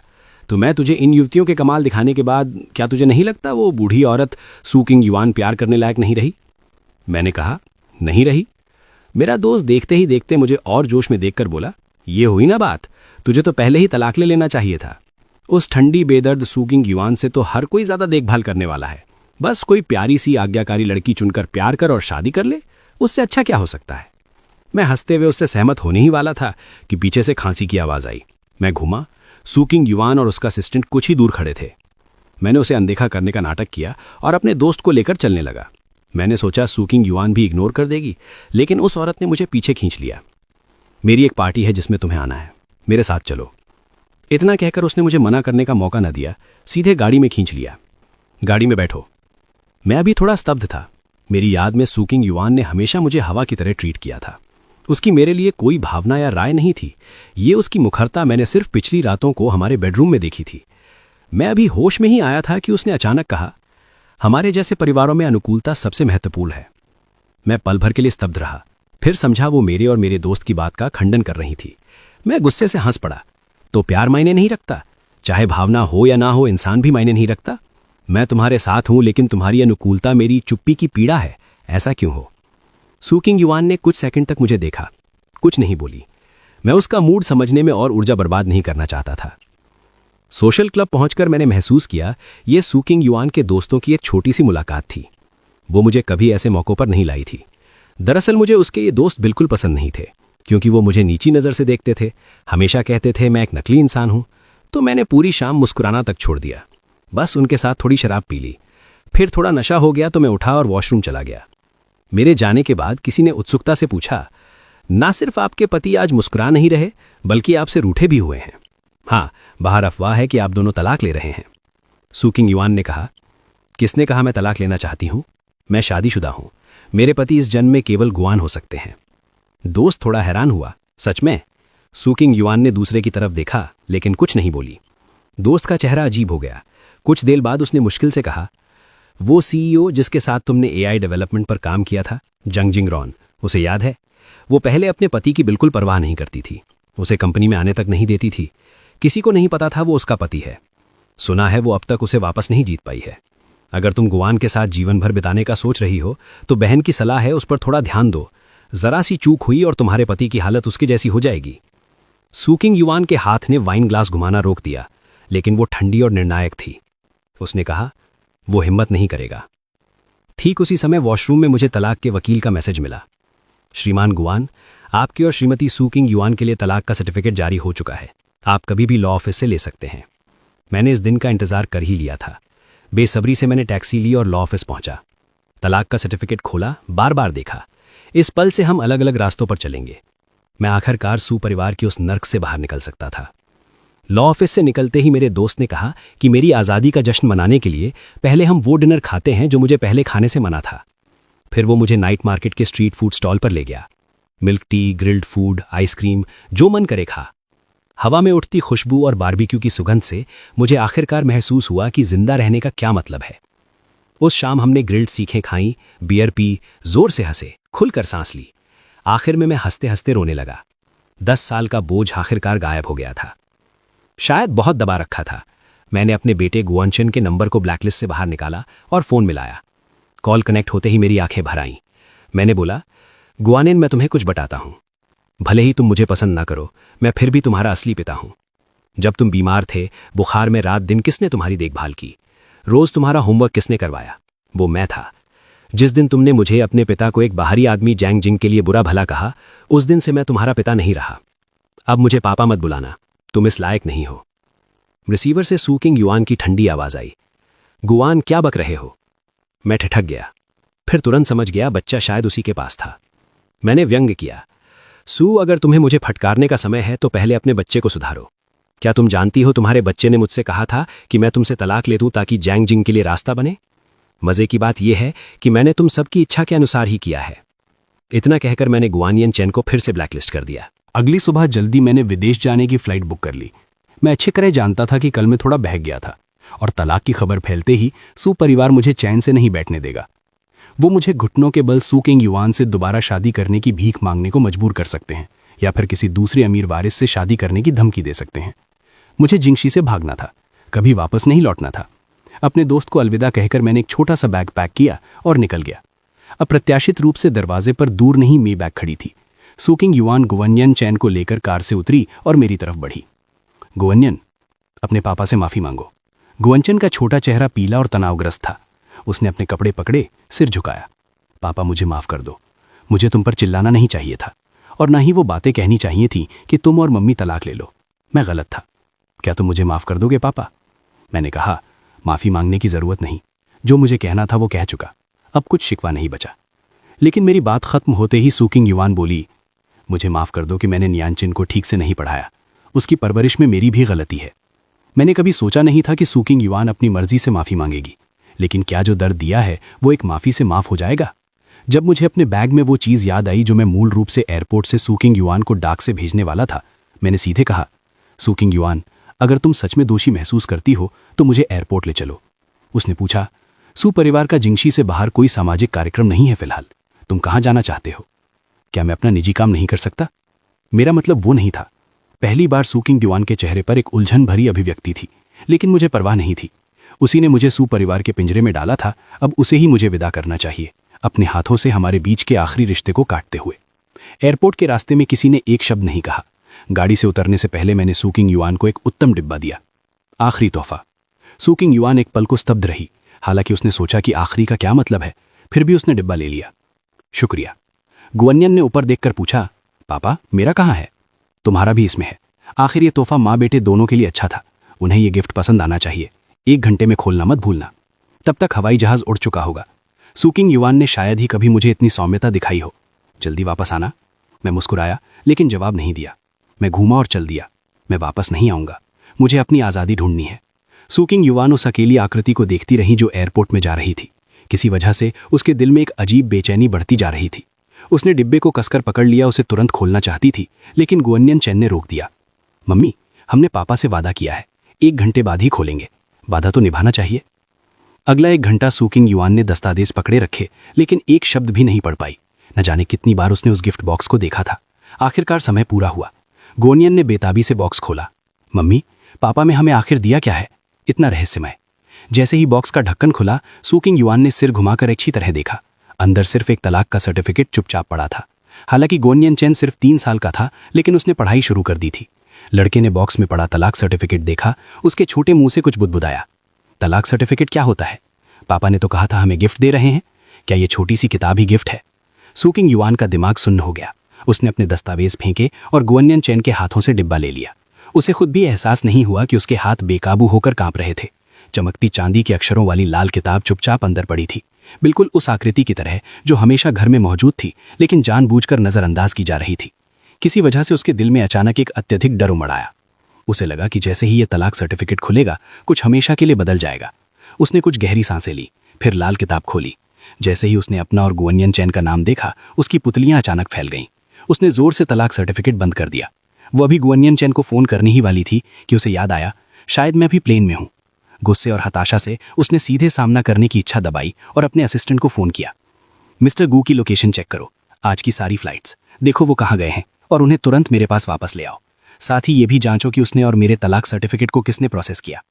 तो मैं तुझे इन युवतियों के कमाल दिखाने के बाद क्या तुझे नहीं लगता वो बूढ़ी औरत सू किंग युआन प्यार करने लायक नहीं रही? मैंने कहा, नहीं रही। मेरा दोस्त देखते ही देखते मुझे और जोश में देखकर बोला, ये हुई ना बात, तुझे तो पहले ही तलाक ले लेना चाहिए था। उस ठंडी बेदर्द सू किंग युआन से तो हर कोई ज्यादा देखभाल करने वाला है। बस कोई प्यारी सी आज्ञाकारी लड़की चुनकर प्यार कर और शादी कर ले, उससे अच्छा क्या हो सकता है। मैं हंसते हुए उससे सहमत होने ही वाला था कि पीछे से खांसी की आवाज आई। मैं घूमा। सू किंग युआन और उसका असिस्टेंट कुछ ही दूर खड़े थे। मैंने उसे अनदेखा करने का नाटक किया और अपने दोस्त को लेकर चलने लगा। मैंने सोचा सू किंग युआन भी इग्नोर कर देगी, लेकिन उस औरत ने मुझे पीछे खींच लिया। मेरी एक पार्टी है जिसमें तुम्हें आना है, मेरे साथ चलो। इतना कहकर उसने मुझे मना करने का मौका न दिया, सीधे गाड़ी में खींच लिया। गाड़ी में बैठो। मैं अभी थोड़ा स्तब्ध था। मेरी याद में सू किंग युआन ने हमेशा मुझे हवा की तरह ट्रीट किया था। उसकी मेरे लिए कोई भावना या राय नहीं थी। ये उसकी मुखरता मैंने सिर्फ पिछली रातों को हमारे बेडरूम में देखी थी। मैं अभी होश में ही आया था कि उसने अचानक कहा, हमारे जैसे परिवारों में अनुकूलता सबसे महत्वपूर्ण है। मैं पल भर के लिए स्तब्ध रहा, फिर समझा वो मेरे और मेरे दोस्त की बात का खंडन कर रही थी। मैं गुस्से से हंस पड़ा। तो प्यार मायने नहीं रखता? चाहे भावना हो या ना हो, इंसान भी मायने नहीं रखता? मैं तुम्हारे साथ हूं, लेकिन तुम्हारी अनुकूलता मेरी चुप्पी की पीड़ा है। ऐसा क्यों हो? सू किंग युआन ने कुछ सेकंड तक मुझे देखा, कुछ नहीं बोली। मैं उसका मूड समझने में और ऊर्जा बर्बाद नहीं करना चाहता था। सोशल क्लब पहुंचकर मैंने महसूस किया ये सू किंग युआन के दोस्तों की एक छोटी सी मुलाकात थी। वो मुझे कभी ऐसे मौकों पर नहीं लाई थी। दरअसल मुझे उसके ये दोस्त बिल्कुल पसंद नहीं थे, क्योंकि वो मुझे नीची नज़र से देखते थे। हमेशा कहते थे मैं एक नकली इंसान हूं। तो मैंने पूरी शाम मुस्कुराना तक छोड़ दिया। बस उनके साथ थोड़ी शराब पी ली। फिर थोड़ा नशा हो गया तो मैं उठा और वॉशरूम चला गया। मेरे जाने के बाद किसी ने उत्सुकता से पूछा, ना सिर्फ आपके पति आज मुस्कुरा नहीं रहे बल्कि आपसे रूठे भी हुए हैं। हाँ, बाहर अफवाह है कि आप दोनों तलाक ले रहे हैं। सू किंग युआन ने कहा। किसने कहा मैं तलाक लेना चाहती हूं? मैं शादीशुदा हूं। मेरे पति इस जन्म में केवल गुआन हो सकते हैं। दोस्त थोड़ा हैरान हुआ। सच में? सू किंग युआन ने दूसरे की तरफ देखा लेकिन कुछ नहीं बोली। दोस्त का चेहरा अजीब हो गया। कुछ देर बाद उसने मुश्किल से कहा, वो सीईओ जिसके साथ तुमने एआई डेवलपमेंट पर काम किया था, जंग जिंगरॉन, उसे याद है? वो पहले अपने पति की बिल्कुल परवाह नहीं करती थी। उसे कंपनी में आने तक नहीं देती थी। किसी को नहीं पता था वो उसका पति है। सुना है वो अब तक उसे वापस नहीं जीत पाई है। अगर तुम गुआन के साथ जीवन भर बिताने का सोच रही हो तो बहन की सलाह है उस पर थोड़ा ध्यान दो। जरा सी चूक हुई और तुम्हारे पति की हालत उसके जैसी हो जाएगी। सू किंग युआन के हाथ ने वाइन ग्लास घुमाना रोक दिया, लेकिन वो ठंडी और निर्णायक थी। उसने कहा, वो हिम्मत नहीं करेगा। ठीक उसी समय वॉशरूम में मुझे तलाक के वकील का मैसेज मिला। श्रीमान गुआन, आपके और श्रीमती सू किंग युआन के लिए तलाक का सर्टिफिकेट जारी हो चुका है। आप कभी भी लॉ ऑफिस से ले सकते हैं। मैंने इस दिन का इंतजार कर ही लिया था। बेसब्री से मैंने टैक्सी ली और लॉ ऑफिस पहुंचा। तलाक का सर्टिफिकेट खोला, बार बार देखा। इस पल से हम अलग अलग रास्तों पर चलेंगे। मैं आखिरकार सू परिवार की उस नर्क से बाहर निकल सकता था। लॉ ऑफिस से निकलते ही मेरे दोस्त ने कहा कि मेरी आज़ादी का जश्न मनाने के लिए पहले हम वो डिनर खाते हैं जो मुझे पहले खाने से मना था। फिर वो मुझे नाइट मार्केट के स्ट्रीट फूड स्टॉल पर ले गया। Milk tea, grilled food, ice cream, जो मन करे खा। हवा में उठती खुशबू और बारबेक्यू की सुगंध से मुझे आखिरकार महसूस हुआ कि जिंदा रहने का क्या मतलब है। उस शाम हमने ग्रिल्ड सीखें खाई, बियर पी, जोर से हंसे, खुलकर सांस ली। आखिर में मैं हंसते हंसते रोने लगा। 10 साल का बोझ आखिरकार गायब हो गया था। शायद बहुत दबा रखा था। मैंने अपने बेटे गुआनचेन के नंबर को ब्लैकलिस्ट से बाहर निकाला और फोन मिलाया। कॉल कनेक्ट होते ही मेरी आंखें भर आईं। मैंने बोला, गुआनिन, मैं तुम्हें कुछ बताता हूं। भले ही तुम मुझे पसंद ना करो, मैं फिर भी तुम्हारा असली पिता हूं। जब तुम बीमार थे, बुखार में रात दिन किसने तुम्हारी देखभाल की? रोज तुम्हारा होमवर्क किसने करवाया? वो मैं था। जिस दिन तुमने मुझे अपने पिता को एक बाहरी आदमी जैंग जिंग के लिए बुरा भला कहा, उस दिन से मैं तुम्हारा पिता नहीं रहा। अब मुझे पापा मत बुलाना, तुम इस लायक नहीं हो। रिसीवर से सू किंग युआन की ठंडी आवाज आई। गुआन, क्या बक रहे हो? मैं ठिठक गया। फिर तुरंत समझ गया बच्चा शायद उसी के पास था। मैंने व्यंग्य किया, सू, अगर तुम्हें मुझे फटकारने का समय है तो पहले अपने बच्चे को सुधारो। क्या तुम जानती हो तुम्हारे बच्चे ने मुझसे कहा था कि मैं तुमसे तलाक ले दूं ताकि जैंग जिंग के लिए रास्ता बने? मजे की बात यह है कि मैंने तुम सबकी इच्छा के अनुसार ही किया है। इतना कहकर मैंने गुआनियन चेन को फिर से ब्लैकलिस्ट कर दिया। अगली सुबह जल्दी मैंने विदेश जाने की फ्लाइट बुक कर ली। मैं अच्छी तरह जानता था कि कल मैं थोड़ा बहक गया था और तलाक की खबर फैलते ही सू परिवार मुझे चैन से नहीं बैठने देगा। वो मुझे घुटनों के बल सू किंग युआन से दोबारा शादी करने की भीख मांगने को मजबूर कर सकते हैं या फिर किसी दूसरे अमीर वारिस से शादी करने की धमकी दे सकते हैं। मुझे जिंगशी से भागना था, कभी वापस नहीं लौटना था। अपने दोस्त को अलविदा कहकर मैंने एक छोटा सा बैग पैक किया और निकल गया। अप्रत्याशित रूप से दरवाजे पर दूर नहीं मी बैग खड़ी थी। सू किंग युआन गुआनियन चैन को लेकर कार से उतरी और मेरी तरफ बढ़ी। गुआनियन, अपने पापा से माफी मांगो। गुआनचेन का छोटा चेहरा पीला और तनावग्रस्त था। उसने अपने कपड़े पकड़े, सिर झुकाया। पापा, मुझे माफ कर दो। मुझे तुम पर चिल्लाना नहीं चाहिए था और ना ही वो बातें कहनी चाहिए थी कि तुम और मम्मी तलाक ले लो। मैं गलत था। क्या तुम मुझे माफ कर दोगे पापा? मैंने कहा, माफी मांगने की जरूरत नहीं। जो मुझे कहना था वो कह चुका। अब कुछ शिकवा नहीं बचा। लेकिन मेरी बात खत्म होते ही सू किंग युआन बोली, मुझे माफ कर दो कि मैंने नियांचिन को ठीक से नहीं पढ़ाया। उसकी परवरिश में मेरी भी गलती है। मैंने कभी सोचा नहीं था कि सू किंग युआन अपनी मर्जी से माफी मांगेगी। लेकिन क्या जो दर्द दिया है वो एक माफी से माफ हो जाएगा? जब मुझे अपने बैग में वो चीज याद आई जो मैं मूल रूप से एयरपोर्ट से सू किंग युआन को डाक से भेजने वाला था, मैंने सीधे कहा, सू किंग युआन, अगर तुम सच में दोषी महसूस करती हो तो मुझे एयरपोर्ट ले चलो। उसने पूछा, सू परिवार का जिंगशी से बाहर कोई सामाजिक कार्यक्रम नहीं है फिलहाल। तुम कहाँ जाना चाहते हो? क्या मैं अपना निजी काम नहीं कर सकता? मेरा मतलब वो नहीं था। पहली बार सू किंग युआन के चेहरे पर एक उलझन भरी अभिव्यक्ति थी, लेकिन मुझे परवाह नहीं थी। उसी ने मुझे सू परिवार के पिंजरे में डाला था, अब उसे ही मुझे विदा करना चाहिए, अपने हाथों से हमारे बीच के आखिरी रिश्ते को काटते हुए। एयरपोर्ट के रास्ते में किसी ने एक शब्द नहीं कहा। गाड़ी से उतरने से पहले मैंने सू किंग युआन को एक उत्तम डिब्बा दिया, आखिरी तोहफा। सू किंग युआन एक पल को स्तब्ध रही। हालांकि उसने सोचा कि आखिरी का क्या मतलब है, फिर भी उसने डिब्बा ले लिया। शुक्रिया। गुआनियन ने ऊपर देखकर पूछा, पापा, मेरा कहाँ है? तुम्हारा भी इसमें है। आखिर ये तोहफा माँ बेटे दोनों के लिए अच्छा था। उन्हें ये गिफ्ट पसंद आना चाहिए। 1 घंटे में खोलना मत भूलना। तब तक हवाई जहाज उड़ चुका होगा। सू किंग युआन ने शायद ही कभी मुझे इतनी सौम्यता दिखाई हो। जल्दी वापस आना। मैं मुस्कुराया लेकिन जवाब नहीं दिया। मैं घूमा और चल दिया। मैं वापस नहीं आऊंगा, मुझे अपनी आज़ादी ढूंढनी है। सू किंग युआन उस अकेली आकृति को देखती रही जो एयरपोर्ट में जा रही थी। किसी वजह से उसके दिल में एक अजीब बेचैनी बढ़ती जा रही थी। उसने डिब्बे को कसकर पकड़ लिया, उसे तुरंत खोलना चाहती थी लेकिन गुअनियन चेन ने रोक दिया। मम्मी, हमने पापा से वादा किया है, 1 घंटे बाद ही खोलेंगे, वादा तो निभाना चाहिए। अगला 1 घंटा सू किंग युआन ने दस्तावेज पकड़े रखे लेकिन एक शब्द भी नहीं पढ़ पाई। न जाने कितनी बार उसने उस गिफ्ट बॉक्स को देखा था। आखिरकार समय पूरा हुआ। गुअनियन ने बेताबी से बॉक्स खोला। मम्मी, पापा में हमें आखिर दिया क्या है, इतना रहस्यमय। जैसे ही बॉक्स का ढक्कन खुला, सू किंग युआन ने सिर घुमाकर अच्छी तरह देखा। अंदर सिर्फ एक तलाक का सर्टिफिकेट चुपचाप पड़ा था। हालांकि गुअनियन चेन सिर्फ 3 साल का था लेकिन उसने पढ़ाई शुरू कर दी थी। लड़के ने बॉक्स में पड़ा तलाक सर्टिफिकेट देखा। उसके छोटे मुंह से कुछ बुदबुदाया। तलाक सर्टिफिकेट क्या होता है? पापा ने तो कहा था हमें गिफ्ट दे रहे हैं, क्या ये छोटी सी किताब ही गिफ्ट है? सू किंग युआन का दिमाग सुन्न हो गया। उसने अपने दस्तावेज फेंके और गुअनियन चेन के हाथों से डिब्बा ले लिया। उसे खुद भी एहसास नहीं हुआ कि उसके हाथ बेकाबू होकर कांप रहे थे। चमकती चांदी के अक्षरों वाली लाल किताब चुपचाप अंदर पड़ी थी, बिल्कुल उस आकृति की तरह जो हमेशा घर में मौजूद थी लेकिन जानबूझकर नजरअंदाज की जा रही थी। किसी वजह से उसके दिल में अचानक एक अत्यधिक डर उमड़ आया। उसे लगा कि जैसे ही ये तलाक सर्टिफिकेट खुलेगा कुछ हमेशा के लिए बदल जाएगा। उसने कुछ गहरी सांसें ली, फिर लाल किताब खोली। जैसे ही उसने अपना और गुअनियन चेन का नाम देखा, उसकी पुतलियां अचानक फैल गईं। उसने जोर से तलाक सर्टिफिकेट बंद कर दिया। वो अभी गुअनियन चेन को फोन करने ही वाली थी कि उसे याद आया, शायद मैं अभी प्लेन में हूं। गुस्से और हताशा से उसने सीधे सामना करने की इच्छा दबाई और अपने असिस्टेंट को फोन किया। मिस्टर गू की लोकेशन चेक करो, आज की सारी फ्लाइट्स देखो वो कहाँ गए हैं और उन्हें तुरंत मेरे पास वापस ले आओ। साथ ही ये भी जांचो कि उसने और मेरे तलाक सर्टिफिकेट को किसने प्रोसेस किया।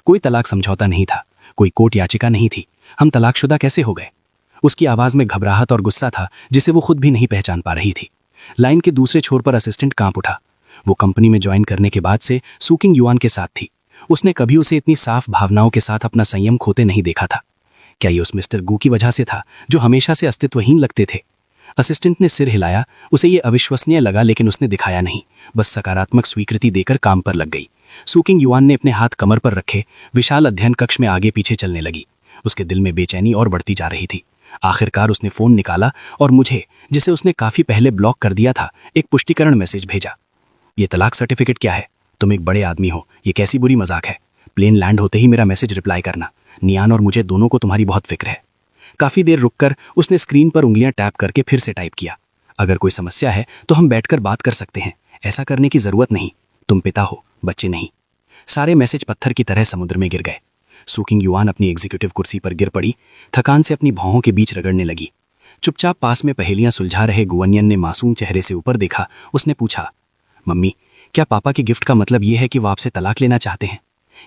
कोई तलाक समझौता नहीं था, कोई कोर्ट याचिका नहीं थी। हम तलाकशुदा कैसे हो गए? उसकी आवाज में घबराहट और गुस्सा था जिसे वो खुद भी नहीं पहचान पा रही थी। लाइन के दूसरे छोर पर असिस्टेंट कांप उठा। वो कंपनी में ज्वाइन करने के बाद से सू किंग युआन के साथ थी। उसने कभी उसे इतनी साफ भावनाओं के साथ अपना संयम खोते नहीं देखा था। क्या ये उस मिस्टर गू की वजह से था जो हमेशा से अस्तित्वहीन लगते थे? असिस्टेंट ने सिर हिलाया। उसे ये अविश्वसनीय लगा लेकिन उसने दिखाया नहीं, बस सकारात्मक स्वीकृति देकर काम पर लग गई। सू किंग युआन ने अपने हाथ कमर पर रखे विशाल अध्ययन कक्ष में आगे पीछे चलने लगी। उसके दिल में बेचैनी और बढ़ती जा रही थी। आखिरकार उसने फोन निकाला और मुझे, जिसे उसने काफी पहले ब्लॉक कर दिया था, एक पुष्टिकरण मैसेज भेजा। ये तलाक सर्टिफिकेट क्या है? तुम एक बड़े आदमी हो, ये कैसी बुरी मजाक है? प्लेन लैंड होते ही मेरा मैसेज रिप्लाई करना। नियान और मुझे दोनों को तुम्हारी बहुत फिक्र है। काफी देर रुककर उसने स्क्रीन पर उंगलियां टैप करके फिर से टाइप किया। अगर कोई समस्या है तो हम बैठकर बात कर सकते हैं, ऐसा करने की जरूरत नहीं। तुम पिता हो, बच्चे नहीं। सारे मैसेज पत्थर की तरह समुद्र में गिर गए। सू किंग युआन अपनी एग्जीक्यूटिव कुर्सी पर गिर पड़ी, थकान से अपनी भौहों के बीच रगड़ने लगी। चुपचाप पास में पहेलियां सुलझा रहे गुअनियन ने मासूम चेहरे से ऊपर देखा। उसने पूछा, मम्मी, क्या पापा के गिफ्ट का मतलब ये है कि वो आपसे तलाक लेना चाहते हैं?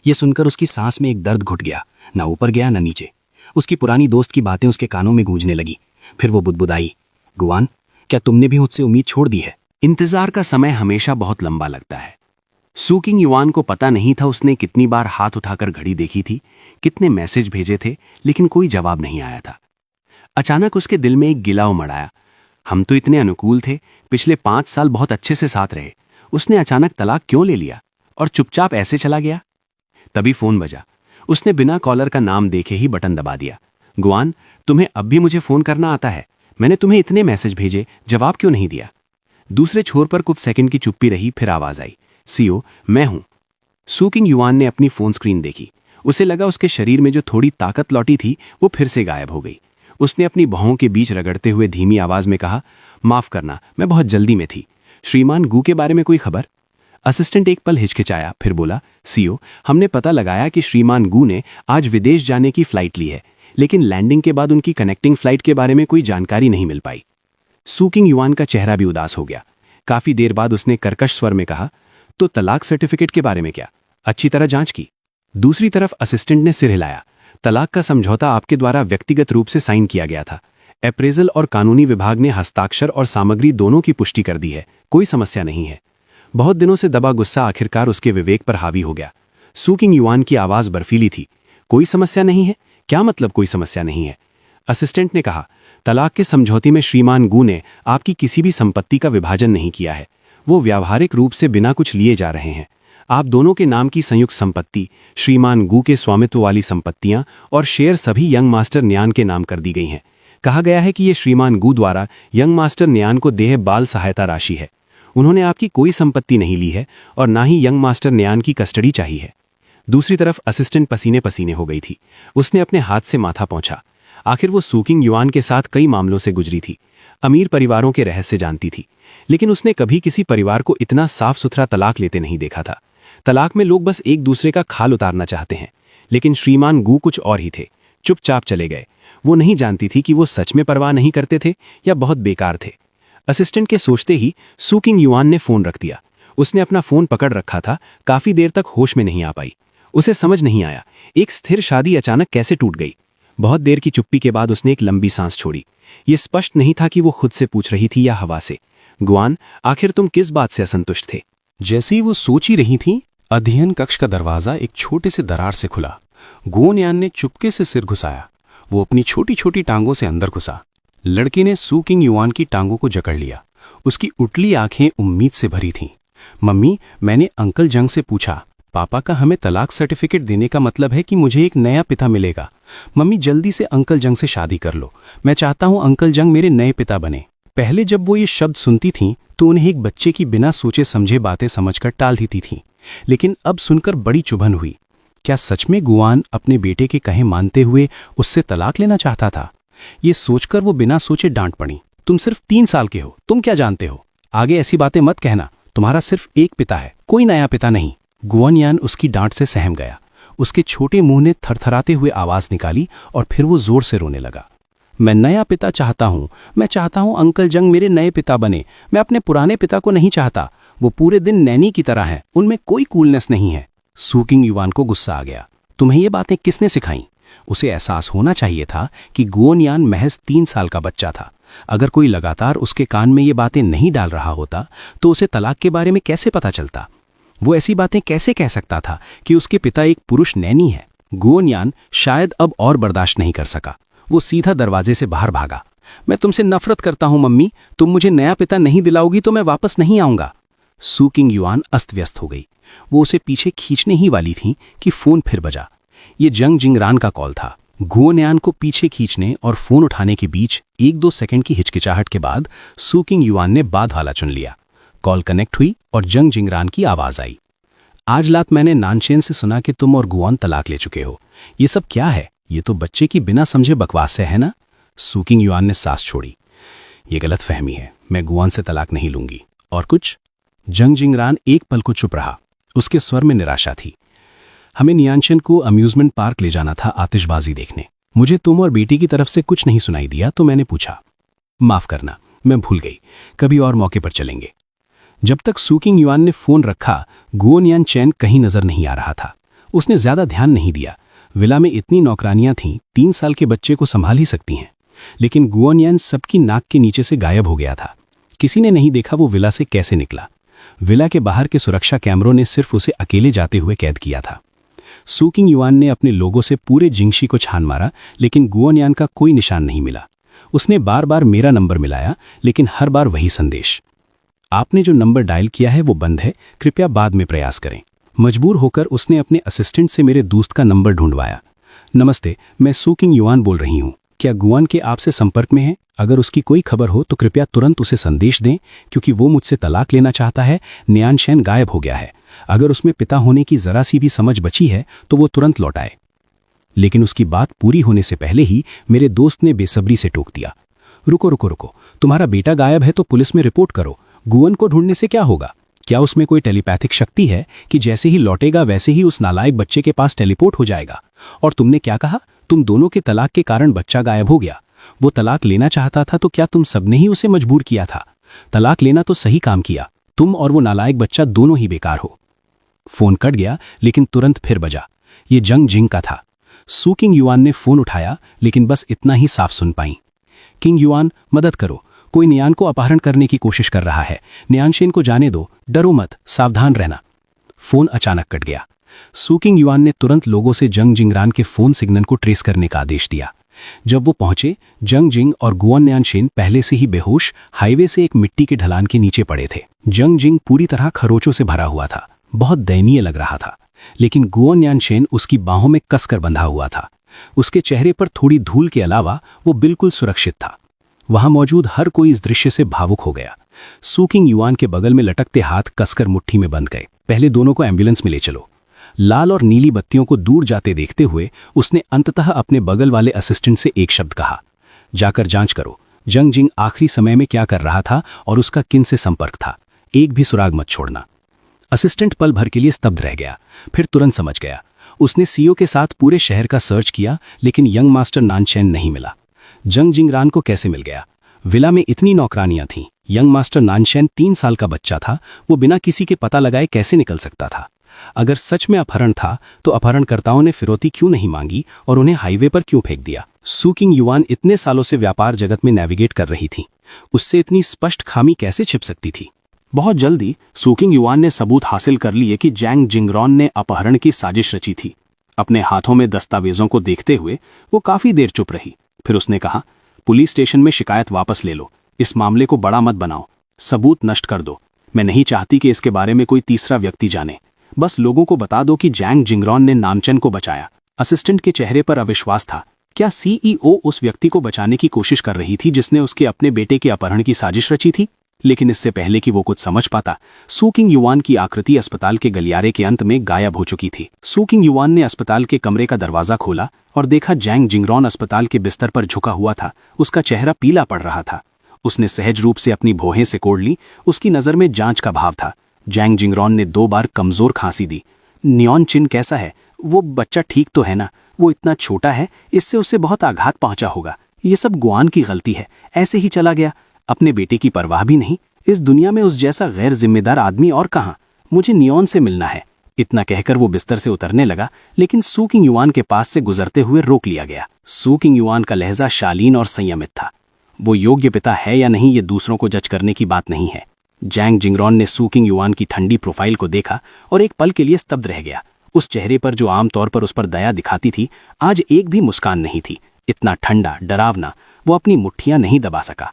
ये सुनकर उसकी सांस में एक दर्द घुट गया, ना ऊपर गया ना नीचे। उसकी पुरानी दोस्त की बातें उसके कानों में गूंजने लगी। फिर वो बुदबुदाई, गुआन, क्या तुमने भी मुझसे उम्मीद छोड़ दी है? इंतजार का समय हमेशा बहुत लंबा लगता है। सू किंग युआन को पता नहीं था उसने कितनी बार हाथ उठाकर घड़ी देखी थी, कितने मैसेज भेजे थे, लेकिन कोई जवाब नहीं आया था। अचानक उसके दिल में एक गिला उमड़ आया। हम तो इतने अनुकूल थे, पिछले 5 साल बहुत अच्छे से साथ रहे। उसने अचानक तलाक क्यों ले लिया और चुपचाप ऐसे चला गया? तभी फोन बजा। उसने बिना कॉलर का नाम देखे ही बटन दबा दिया। गुआन, तुम्हें अब भी मुझे फोन करना आता है? मैंने तुम्हें इतने मैसेज भेजे, जवाब क्यों नहीं दिया? दूसरे छोर पर कुछ सेकंड की चुप्पी रही, फिर आवाज आई, सीओ, मैं हूं। सू किंग युआन ने अपनी फोन स्क्रीन देखी। उसे लगा उसके शरीर में जो थोड़ी ताकत लौटी थी वो फिर से गायब हो गई। उसने अपनी भौहों के बीच रगड़ते हुए धीमी आवाज में कहा, माफ करना, मैं बहुत जल्दी में थी। श्रीमान गू के बारे में कोई खबर? असिस्टेंट एक पल हिचकिचाया, फिर बोला, सीओ, हमने पता लगाया कि श्रीमान गू ने आज विदेश जाने की फ्लाइट ली है, लेकिन लैंडिंग के बाद उनकी कनेक्टिंग फ्लाइट के बारे में कोई जानकारी नहीं मिल पाई। सू किंग युआन का चेहरा भी उदास हो गया। काफी देर बाद उसने कर्कश स्वर में कहा, तो तलाक सर्टिफिकेट के बारे में क्या? अच्छी तरह जांच की? दूसरी तरफ असिस्टेंट ने सिर हिलाया। तलाक का समझौता आपके द्वारा व्यक्तिगत रूप से साइन किया गया था। अप्रेजल और कानूनी विभाग ने हस्ताक्षर और सामग्री दोनों की पुष्टि कर दी है। कोई समस्या नहीं है। बहुत दिनों से दबा गुस्सा आखिरकार उसके विवेक पर हावी हो गया। सू किंग युआन की आवाज बर्फीली थी। कोई समस्या नहीं है? क्या मतलब कोई समस्या नहीं है? असिस्टेंट ने कहा, तलाक के समझौते में श्रीमान गू ने आपकी किसी भी संपत्ति का विभाजन नहीं किया है। वो व्यावहारिक रूप से बिना कुछ लिए जा रहे हैं। आप दोनों के नाम की संयुक्त संपत्ति, श्रीमान गू के स्वामित्व वाली संपत्तियां और शेयर सभी यंग मास्टर न्यान के नाम कर दी गई हैं। कहा गया है कि ये श्रीमान गू द्वारा यंग मास्टर न्यान को देह बाल सहायता राशि है। उन्होंने आपकी कोई संपत्ति नहीं ली है और ना ही यंग मास्टर न्यान की कस्टडी चाहिए है। दूसरी तरफ असिस्टेंट पसीने पसीने हो गई थी। उसने अपने हाथ से माथा पोंछा। आखिर वो सूकिंग युआन के साथ कई मामलों से गुजरी थी, अमीर परिवारों के रहस्य जानती थी, लेकिन उसने कभी किसी परिवार को इतना साफ सुथरा तलाक लेते नहीं देखा था। तलाक में लोग बस एक दूसरे का खाल उतारना चाहते हैं, लेकिन श्रीमान गू कुछ और ही थे। चुपचाप चले गए। वो नहीं जानती थी कि वो सच में परवाह नहीं करते थे या बहुत बेकार थे। असिस्टेंट के सोचते ही सूकिंग युआन ने फोन रख दिया। उसने अपना फोन पकड़ रखा था, काफी देर तक होश में नहीं आ पाई। उसे समझ नहीं आया एक स्थिर शादी अचानक कैसे टूट गई। बहुत देर की चुप्पी के बाद उसने एक लंबी सांस छोड़ी। ये स्पष्ट नहीं था कि वो खुद से पूछ रही थी या हवा से। गुआन, आखिर तुम किस बात से असंतुष्ट थे? जैसे ही वो सोच ही रही थी, अध्ययन कक्ष का दरवाजा एक छोटे से दरार से खुला। गुओनियान ने चुपके से सिर घुसाया। वो अपनी छोटी छोटी टांगों से अंदर घुसा। लड़की ने सूकिंग युआन की टांगों को जकड़ लिया। उसकी उठली आंखें उम्मीद से भरी थीं। मम्मी, मैंने अंकल जंग से पूछा, पापा का हमें तलाक सर्टिफिकेट देने का मतलब है कि मुझे एक नया पिता मिलेगा। मम्मी, जल्दी से अंकल जंग से शादी कर लो। मैं चाहता हूं अंकल जंग मेरे नए पिता बने। पहले जब वो ये शब्द सुनती थीं तो उन्हें एक बच्चे की बिना सोचे समझे बातें समझकर टाल देती थीं, लेकिन अब सुनकर बड़ी चुभन हुई। क्या सच में गुआन अपने बेटे के कहे मानते हुए उससे तलाक लेना चाहता था? ये सोचकर वो बिना सोचे डांट पड़ी। तुम सिर्फ 3 साल के हो, तुम क्या जानते हो? आगे ऐसी बातें मत कहना। तुम्हारा सिर्फ एक पिता है, कोई नया पिता नहीं। गुआनियान उसकी डांट से सहम गया। उसके छोटे मुंह ने थरथराते हुए आवाज निकाली और फिर वो जोर से रोने लगा। मैं नया पिता चाहता हूं। मैं चाहता हूं अंकल जंग मेरे नए पिता बने। मैं अपने पुराने पिता को नहीं चाहता। वो पूरे दिन नैनी की तरह हैं, उनमें कोई कूलनेस नहीं है। सूकिंग युआन को गुस्सा आ गया। तुम्हें ये बातें किसने सिखाई? उसे एहसास होना चाहिए था कि गुओनियान महज 3 साल का बच्चा था। अगर कोई लगातार उसके कान में ये बातें नहीं डाल रहा होता तो उसे तलाक के बारे में कैसे पता चलता? वो ऐसी बातें कैसे कह सकता था कि उसके पिता एक पुरुष नैनी है? गुओनियान शायद अब और बर्दाश्त नहीं कर सका। वो सीधा दरवाजे से बाहर भागा। मैं तुमसे नफरत करता हूं मम्मी। तुम मुझे नया पिता नहीं दिलाओगी तो मैं वापस नहीं आऊंगा। सूकिंग युआन अस्त व्यस्त हो गई। वो उसे पीछे खींचने ही वाली थी कि फोन फिर बजा। ये जंग जिंगरान का कॉल था। गुओनियान को पीछे खींचने और फोन उठाने के बीच 1-2 सेकंड की हिचकिचाहट के बाद सूकिंग युआन ने बाद वाला चुन लिया। कॉल कनेक्ट हुई और जंग जिंगरान की आवाज आई। आज रात मैंने नानचेन से सुना कि तुम और गुआन तलाक ले चुके हो। ये सब क्या है? ये तो बच्चे की बिना समझे बकवास है ना? सूकिंग युआन ने सांस छोड़ी। ये गलत फहमी है। मैं गुआन से तलाक नहीं लूंगी। और कुछ? जंग जिंगरान एक पल को चुप रहा। उसके स्वर में निराशा थी। हमें नियांशन को अम्यूजमेंट पार्क ले जाना था आतिशबाजी देखने। मुझे तुम और बेटी की तरफ से कुछ नहीं सुनाई दिया तो मैंने पूछा। माफ करना, मैं भूल गई। कभी और मौके पर चलेंगे। जब तक सूकिंग युआन ने फोन रखा, गुओनियान चैन कहीं नजर नहीं आ रहा था। उसने ज्यादा ध्यान नहीं दिया। विला में इतनी नौकरानियां थीं, 3 साल के बच्चे को संभाल ही सकती हैं। लेकिन गुओनियान सबकी नाक के नीचे से गायब हो गया था। किसी ने नहीं देखा वो विला से कैसे निकला। विला के बाहर के सुरक्षा कैमरों ने सिर्फ उसे अकेले जाते हुए कैद किया था। सूकिंग युआन ने अपने लोगों से पूरे जिंगशी को छान मारा, लेकिन गुओनियान का कोई निशान नहीं मिला। उसने बार बार मेरा नंबर मिलाया, लेकिन हर बार वही संदेश, आपने जो नंबर डायल किया है वो बंद है, कृपया बाद में प्रयास करें। मजबूर होकर उसने अपने असिस्टेंट से मेरे दोस्त का नंबर ढूंढवाया। नमस्ते, मैं सूकिंग युआन बोल रही हूँ। क्या गुआन के आपसे संपर्क में है? अगर उसकी कोई खबर हो तो कृपया तुरंत उसे संदेश दें, क्योंकि वो मुझसे तलाक लेना चाहता है। न्यानशेन गायब हो गया है। अगर उसमें पिता होने की जरा सी भी समझ बची है तो वो तुरंत लौट आए। लेकिन उसकी बात पूरी होने से पहले ही मेरे दोस्त ने बेसब्री से टोक दिया। रुको रुको रुको, तुम्हारा बेटा गायब है तो पुलिस में रिपोर्ट करो। गुआन को ढूंढने से क्या होगा? क्या उसमें कोई टेलीपैथिक शक्ति है कि जैसे ही लौटेगा वैसे ही उस नालायक बच्चे के पास टेलीपोर्ट हो जाएगा? और तुमने क्या कहा? तुम दोनों के तलाक के कारण बच्चा गायब हो गया। वो तलाक लेना चाहता था तो क्या तुम सबने ही उसे मजबूर किया था? तलाक लेना तो सही काम किया। तुम और वो नालायक बच्चा दोनों ही बेकार हो। फोन कट गया, लेकिन तुरंत फिर बजा। ये जंग जिंग का था। सूकिंग युआन ने फोन उठाया, लेकिन बस इतना ही साफ सुन पाई। किंग युआन, मदद करो। कोई नियान को अपहरण करने की कोशिश कर रहा है। न्यानशेन को जाने दो। डरो मत, सावधान रहना। फोन अचानक कट गया। सूकिंग युआन ने तुरंत लोगों से जंग जिंगरान के फोन सिग्नल को ट्रेस करने का आदेश दिया। जब वो पहुंचे, जंग जिंग और गुआन न्यानशेन पहले से ही बेहोश हाईवे से एक मिट्टी के ढलान के नीचे पड़े थे। जंग जिंग पूरी तरह खरोचों से भरा हुआ था। बहुत दयनीय लग रहा था, लेकिन गुआन न्यानशेन उसकी बाहों में कसकर बंधा हुआ था। उसके चेहरे पर थोड़ी धूल के अलावा वो बिल्कुल सुरक्षित था। वहां मौजूद हर कोई इस दृश्य से भावुक हो गया। सू किंग युआन के बगल में लटकते हाथ कसकर मुट्ठी में बंध गए। पहले दोनों को एम्बुलेंस में ले चलो। लाल और नीली बत्तियों को दूर जाते देखते हुए उसने अंततः अपने बगल वाले असिस्टेंट से एक शब्द कहा, जाकर जांच करो जंग जिंग आखिरी समय में क्या कर रहा था और उसका किन से संपर्क था। एक भी सुराग मत छोड़ना। असिस्टेंट पल भर के लिए स्तब्ध रह गया, फिर तुरंत समझ गया। उसने सीओ के साथ पूरे शहर का सर्च किया, लेकिन यंग मास्टर नानचैन नहीं मिला। जंग जिंगरान को कैसे मिल गया? विला में इतनी नौकरानियां थीं। यंग मास्टर नानचैन 3 साल का बच्चा था। वो बिना किसी के पता लगाए कैसे निकल सकता था? अगर सच में अपहरण था तो अपहरणकर्ताओं ने फिरौती क्यों नहीं मांगी और उन्हें हाईवे पर क्यों फेंक दिया? सू किंग युआन इतने सालों से व्यापार जगत में नेविगेट कर रही थी, उससे इतनी स्पष्ट खामी कैसे छिप सकती थी? बहुत जल्दी सू किंग युआन ने सबूत हासिल कर लिए कि जैंग जिंगरॉन ने अपहरण की साजिश रची थी। अपने हाथों में दस्तावेजों को देखते हुए वो काफी देर चुप रही। फिर उसने कहा, पुलिस स्टेशन में शिकायत वापस ले लो। इस मामले को बड़ा मत बनाओ, सबूत नष्ट कर दो। मैं नहीं चाहती कि इसके बारे में कोई तीसरा व्यक्ति जाने। बस लोगों को बता दो कि जैंग जिंगरॉन ने नामचन को बचाया। असिस्टेंट के चेहरे पर अविश्वास था। क्या सीईओ उस व्यक्ति को बचाने की कोशिश कर रही थी जिसने उसके अपने बेटे के अपहरण की साजिश रची थी? लेकिन इससे पहले कि वो कुछ समझ पाता, सू किंग युआन की आकृति अस्पताल के गलियारे के अंत में गायब हो चुकी थी। सू किंग युआन ने अस्पताल के कमरे का दरवाजा खोला और देखा जैंग जिंगरॉन अस्पताल के बिस्तर पर झुका हुआ था। उसका चेहरा पीला पड़ रहा था। उसने सहज रूप से अपनी भौहें सिकोड़ ली। उसकी नजर में जांच का भाव था। जैंग जिंगरॉन ने 2 बार कमजोर खांसी दी। नियॉन चिन कैसा है? वो बच्चा ठीक तो है ना? वो इतना छोटा है, इससे उसे बहुत आघात पहुंचा होगा। ये सब गुआन की गलती है, ऐसे ही चला गया। अपने बेटे की परवाह भी नहीं। इस दुनिया में उस जैसा गैर जिम्मेदार आदमी और कहां? मुझे नियॉन से मिलना है। इतना कहकर वो बिस्तर से उतरने लगा, लेकिन सू किंग युआन के पास से गुजरते हुए रोक लिया गया। सू किंग युआन का लहजा शालीन और संयमित था। वो योग्य पिता है या नहीं, ये दूसरों को जज करने की बात नहीं है। जैंग जिंगरॉन ने सू किंग युआन की ठंडी प्रोफाइल को देखा और एक पल के लिए स्तब्ध रह गया। उस चेहरे पर जो आमतौर पर उस पर दया दिखाती थी, आज एक भी मुस्कान नहीं थी। इतना ठंडा, डरावना। वो अपनी मुट्ठियां नहीं दबा सका।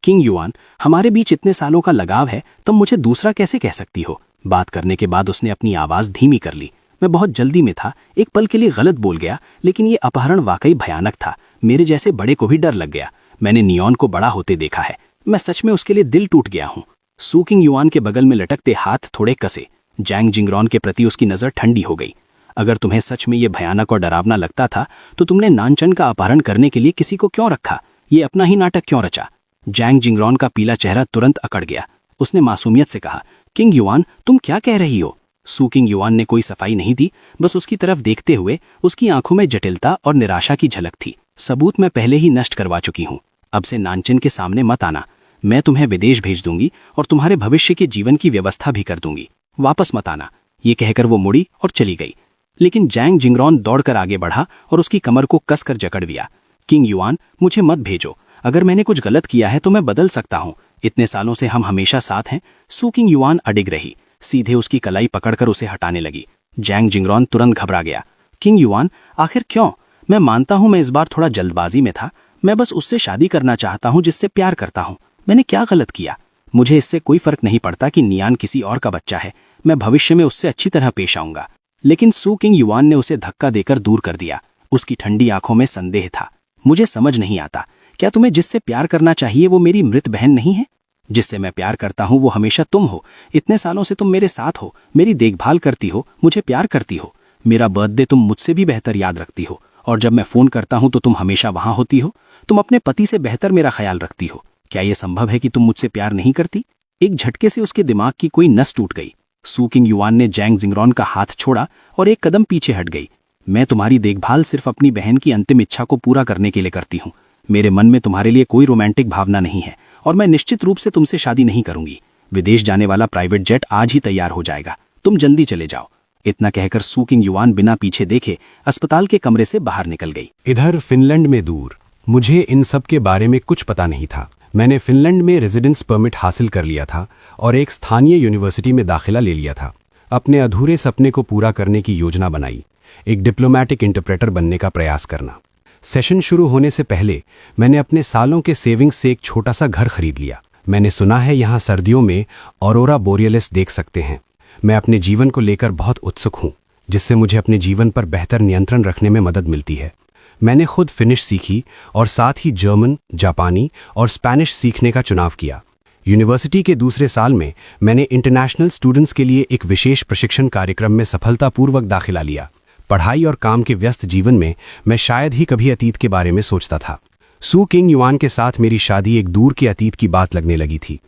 किंग युआन, हमारे बीच इतने सालों का लगाव है, तुम मुझे दूसरा कैसे कह सकती हो? बात करने के बाद उसने अपनी आवाज धीमी कर ली। मैं बहुत जल्दी में था, एक पल के लिए गलत बोल गया, लेकिन ये अपहरण वाकई भयानक था। मेरे जैसे बड़े को भी डर लग गया। मैंने नियॉन को बड़ा होते देखा है। मैं सच में उसके लिए दिल टूट गया हूं। सू किंग युआन के बगल में लटकते हाथ थोड़े कसे। जैंग जिंगरॉन के प्रति उसकी नजर ठंडी हो गई। अगर तुम्हें सच में ये भयानक और डरावना लगता था तो तुमने नानचन का अपहरण करने के लिए किसी को क्यों रखा? ये अपना ही नाटक क्यों रचा? जैंग जिंगरॉन का पीला चेहरा तुरंत अकड़ गया। उसने मासूमियत से कहा, किंग युआन, तुम क्या कह रही हो? सू किंग युआन ने कोई सफाई नहीं दी, बस उसकी तरफ देखते हुए उसकी आंखों में जटिलता और निराशा की झलक थी। सबूत मैं पहले ही नष्ट करवा चुकी हूं। अब से नानचन के सामने मत आना। मैं तुम्हें विदेश भेज दूंगी और तुम्हारे भविष्य के जीवन की व्यवस्था भी कर दूंगी। वापस मत आना। ये कहकर वो मुड़ी और चली गई। लेकिन जैंग जिंगरॉन दौड़कर आगे बढ़ा और उसकी कमर को कसकर जकड़ लिया। किंग युआन, मुझे मत भेजो। अगर मैंने कुछ गलत किया है तो मैं बदल सकता हूं। इतने सालों से हम हमेशा साथ हैं। सू किंग युआन अडिग रही, सीधे उसकी कलाई पकड़कर उसे हटाने लगी। जैंग जिंगरॉन तुरंत घबरा गया। किंग युआन, आखिर क्यों? मैं मानता हूं मैं इस बार थोड़ा जल्दबाजी में था। मैं बस उससे शादी करना चाहता हूं जिससे प्यार करता हूं। मैंने क्या गलत किया? मुझे इससे कोई फर्क नहीं पड़ता कि नियान किसी और का बच्चा है। मैं भविष्य में उससे अच्छी तरह पेश आऊंगा। लेकिन सू किंग युआन ने उसे धक्का देकर दूर कर दिया। उसकी ठंडी आंखों में संदेह था। मुझे समझ नहीं आता, क्या तुम्हें जिससे प्यार करना चाहिए वो मेरी मृत बहन नहीं है? जिससे मैं प्यार करता हूं वो हमेशा तुम हो। इतने सालों से तुम मेरे साथ हो, मेरी देखभाल करती हो, मुझे प्यार करती हो। मेरा बर्थडे तुम मुझसे भी बेहतर याद रखती हो, और जब मैं फोन करता हूं तो तुम हमेशा वहां होती हो। तुम अपने पति से बेहतर मेरा ख्याल रखती हो। क्या यह संभव है कि तुम मुझसे प्यार नहीं करती? एक झटके से उसके दिमाग की कोई नस टूट गई। सू किंग युआन ने जैंग जिंगरॉन का हाथ छोड़ा और एक कदम पीछे हट गई। मैं तुम्हारी देखभाल सिर्फ अपनी बहन की अंतिम इच्छा को पूरा करने के लिए करती हूँ। मेरे मन में तुम्हारे लिए कोई रोमांटिक भावना नहीं है और मैं निश्चित रूप से तुमसे शादी नहीं करूंगी। विदेश जाने वाला प्राइवेट जेट आज ही तैयार हो जाएगा। तुम जल्दी चले जाओ। इतना कहकर सू किंग युआन बिना पीछे देखे अस्पताल के कमरे से बाहर निकल गई। इधर फिनलैंड में दूर मुझे इन सब के बारे में कुछ पता नहीं था। मैंने फिनलैंड में रेजिडेंस परमिट हासिल कर लिया था और एक स्थानीय यूनिवर्सिटी में दाखिला ले लिया था। अपने अधूरे सपने को पूरा करने की योजना बनाई, एक डिप्लोमैटिक इंटरप्रेटर बनने का प्रयास करना। सेशन शुरू होने से पहले मैंने अपने सालों के सेविंग्स से एक छोटा सा घर खरीद लिया। मैंने सुना है यहाँ सर्दियों में ऑरोरा बोरियलिस देख सकते हैं। मैं अपने जीवन को लेकर बहुत उत्सुक हूँ, जिससे मुझे अपने जीवन पर बेहतर नियंत्रण रखने में मदद मिलती है। मैंने खुद फिनिश सीखी और साथ ही जर्मन, जापानी और स्पेनिश सीखने का चुनाव किया। यूनिवर्सिटी के दूसरे साल में मैंने इंटरनेशनल स्टूडेंट्स के लिए एक विशेष प्रशिक्षण कार्यक्रम में सफलतापूर्वक दाखिला लिया। पढ़ाई और काम के व्यस्त जीवन में मैं शायद ही कभी अतीत के बारे में सोचता था। सू किंग युआन के साथ मेरी शादी एक दूर के अतीत की बात लगने लगी थी।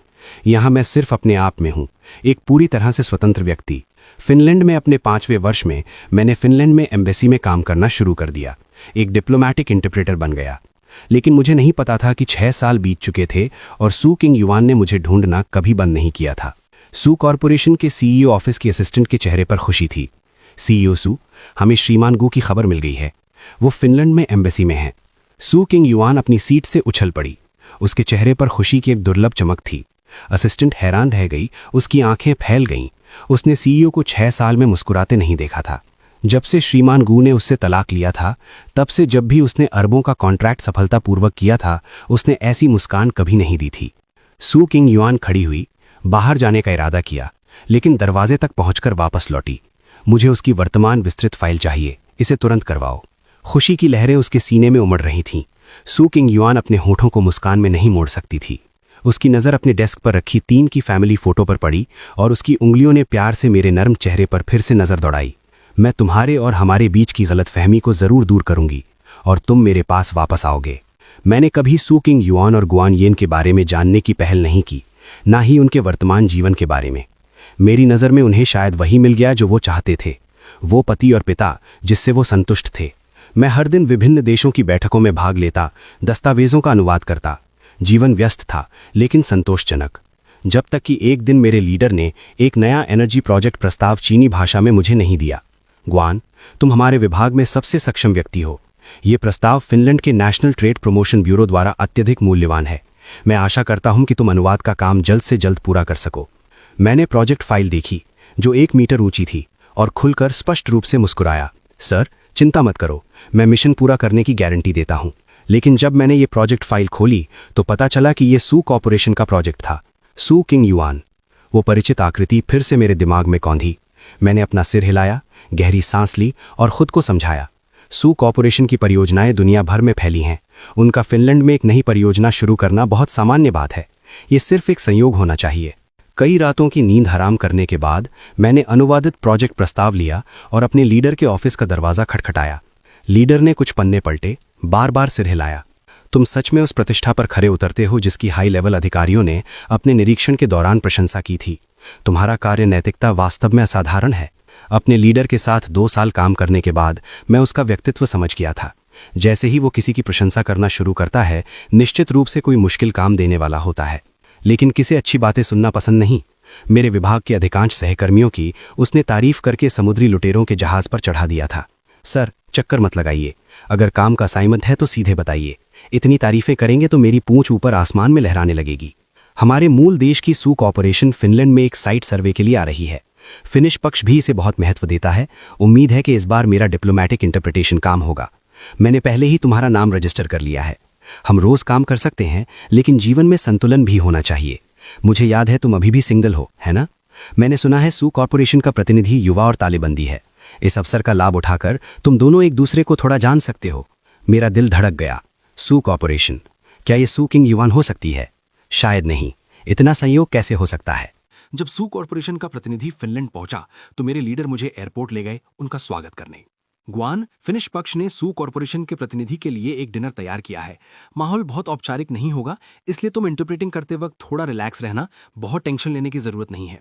यहाँ मैं सिर्फ अपने आप में हूँ, एक पूरी तरह से स्वतंत्र व्यक्ति। फिनलैंड में अपने 5वें वर्ष में मैंने फिनलैंड में एम्बेसी में काम करना शुरू कर दिया। एक डिप्लोमैटिक इंटरप्रेटर बन गया। लेकिन मुझे नहीं पता था कि 6 साल बीत चुके थे और सू किंग युआन ने मुझे ढूंढना कभी बंद नहीं किया था। सू कॉरपोरेशन के सीईओ ऑफिस के असिस्टेंट के चेहरे पर खुशी थी। सीईओ सू, हमें श्रीमान गू की खबर मिल गई है। वो फिनलैंड में एम्बेसी में है। सू किंग युआन अपनी सीट से उछल पड़ी। उसके चेहरे पर खुशी की एक दुर्लभ चमक थी। असिस्टेंट हैरान रह गई, उसकी आंखें फैल गईं। उसने सीईओ को 6 साल में मुस्कुराते नहीं देखा था। जब से श्रीमान गू ने उससे तलाक लिया था, तब से जब भी उसने अरबों का कॉन्ट्रैक्ट सफलतापूर्वक किया था, उसने ऐसी मुस्कान कभी नहीं दी थी। सू किंग युआन खड़ी हुई, बाहर जाने का इरादा किया, लेकिन दरवाजे तक पहुंचकर वापस लौटी। मुझे उसकी वर्तमान विस्तृत फाइल चाहिए, इसे तुरंत करवाओ। खुशी की लहरें उसके सीने में उमड़ रही थीं। सू किंग युआन अपने होठों को मुस्कान में नहीं मोड़ सकती थी। उसकी नज़र अपने डेस्क पर रखी 3 की फैमिली फोटो पर पड़ी और उसकी उंगलियों ने प्यार से मेरे नर्म चेहरे पर फिर से नज़र दौड़ाई। मैं तुम्हारे और हमारे बीच की गलतफहमी को ज़रूर दूर करूंगी और तुम मेरे पास वापस आओगे। मैंने कभी सू किंग युआन और गुआन येन के बारे में जानने की पहल नहीं की, ना ही उनके वर्तमान जीवन के बारे में। मेरी नज़र में उन्हें शायद वही मिल गया जो वो चाहते थे, वो पति और पिता जिससे वो संतुष्ट थे। मैं हर दिन विभिन्न देशों की बैठकों में भाग लेता, दस्तावेजों का अनुवाद करता। जीवन व्यस्त था लेकिन संतोषजनक। जब तक कि एक दिन मेरे लीडर ने एक नया एनर्जी प्रोजेक्ट प्रस्ताव चीनी भाषा में मुझे नहीं दिया। गुआन, तुम हमारे विभाग में सबसे सक्षम व्यक्ति हो। ये प्रस्ताव फिनलैंड के नेशनल ट्रेड प्रमोशन ब्यूरो द्वारा अत्यधिक मूल्यवान है। मैं आशा करता हूं कि तुम अनुवाद का काम जल्द से जल्द पूरा कर सको। मैंने प्रोजेक्ट फाइल देखी, जो 1 मीटर ऊंची थी, और खुलकर स्पष्ट रूप से मुस्कुराया। सर, चिंता मत करो, मैं मिशन पूरा करने की गारंटी देता हूं। लेकिन जब मैंने ये प्रोजेक्ट फाइल खोली तो पता चला कि ये सू कॉरपोरेशन का प्रोजेक्ट था। सू किंग युआन। वो परिचित आकृति फिर से मेरे दिमाग में कौंधी। मैंने अपना सिर हिलाया, गहरी सांस ली और खुद को समझाया। सू कॉरपोरेशन की परियोजनाएं दुनिया भर में फैली हैं। उनका फिनलैंड में एक नई परियोजना शुरू करना बहुत सामान्य बात है। ये सिर्फ एक संयोग होना चाहिए। कई रातों की नींद हराम करने के बाद मैंने अनुवादित प्रोजेक्ट प्रस्ताव लिया और अपने लीडर के ऑफिस का दरवाज़ा खटखटाया। लीडर ने कुछ पन्ने पलटे, बार बार सिर हिलाया। तुम सच में उस प्रतिष्ठा पर खरे उतरते हो जिसकी हाई लेवल अधिकारियों ने अपने निरीक्षण के दौरान प्रशंसा की थी। तुम्हारा कार्य नैतिकता वास्तव में असाधारण है। अपने लीडर के साथ 2 साल काम करने के बाद मैं उसका व्यक्तित्व समझ गया था। जैसे ही वो किसी की प्रशंसा करना शुरू करता है, निश्चित रूप से कोई मुश्किल काम देने वाला होता है। लेकिन किसे अच्छी बातें सुनना पसंद नहीं। मेरे विभाग के अधिकांश सहकर्मियों की उसने तारीफ करके समुद्री लुटेरों के जहाज पर चढ़ा दिया था। सर, चक्कर मत लगाइए। अगर काम का असाइनमेंट है तो सीधे बताइए। इतनी तारीफें करेंगे तो मेरी पूंछ ऊपर आसमान में लहराने लगेगी। हमारे मूल देश की सू कॉरपोरेशन फिनलैंड में एक साइट सर्वे के लिए आ रही है। फिनिश पक्ष भी इसे बहुत महत्व देता है। उम्मीद है कि इस बार मेरा डिप्लोमैटिक इंटरप्रिटेशन काम होगा। मैंने पहले ही तुम्हारा नाम रजिस्टर कर लिया है। हम रोज काम कर सकते हैं, लेकिन जीवन में संतुलन भी होना चाहिए। मुझे याद है तुम अभी भी सिंगल हो, है ना? मैंने सुना है सू कॉरपोरेशन का प्रतिनिधि युवा और तालेबंदी है। इस अवसर का लाभ उठाकर तुम दोनों एक दूसरे को थोड़ा जान सकते हो। मेरा दिल धड़क गया। सू कॉरपोरेशन, क्या ये सू किंग युआन हो सकती है? शायद नहीं। इतना संयोग कैसे हो सकता है? जब सू कॉरपोरेशन का प्रतिनिधि फिनलैंड पहुंचा तो मेरे लीडर मुझे एयरपोर्ट ले गए उनका स्वागत करने। गुआन, फिनिश पक्ष ने सू कॉरपोरेशन के प्रतिनिधि के लिए एक डिनर तैयार किया है। माहौल बहुत औपचारिक नहीं होगा, इसलिए तुम इंटरप्रेटिंग करते वक्त थोड़ा रिलैक्स रहना। बहुत टेंशन लेने की जरूरत नहीं है।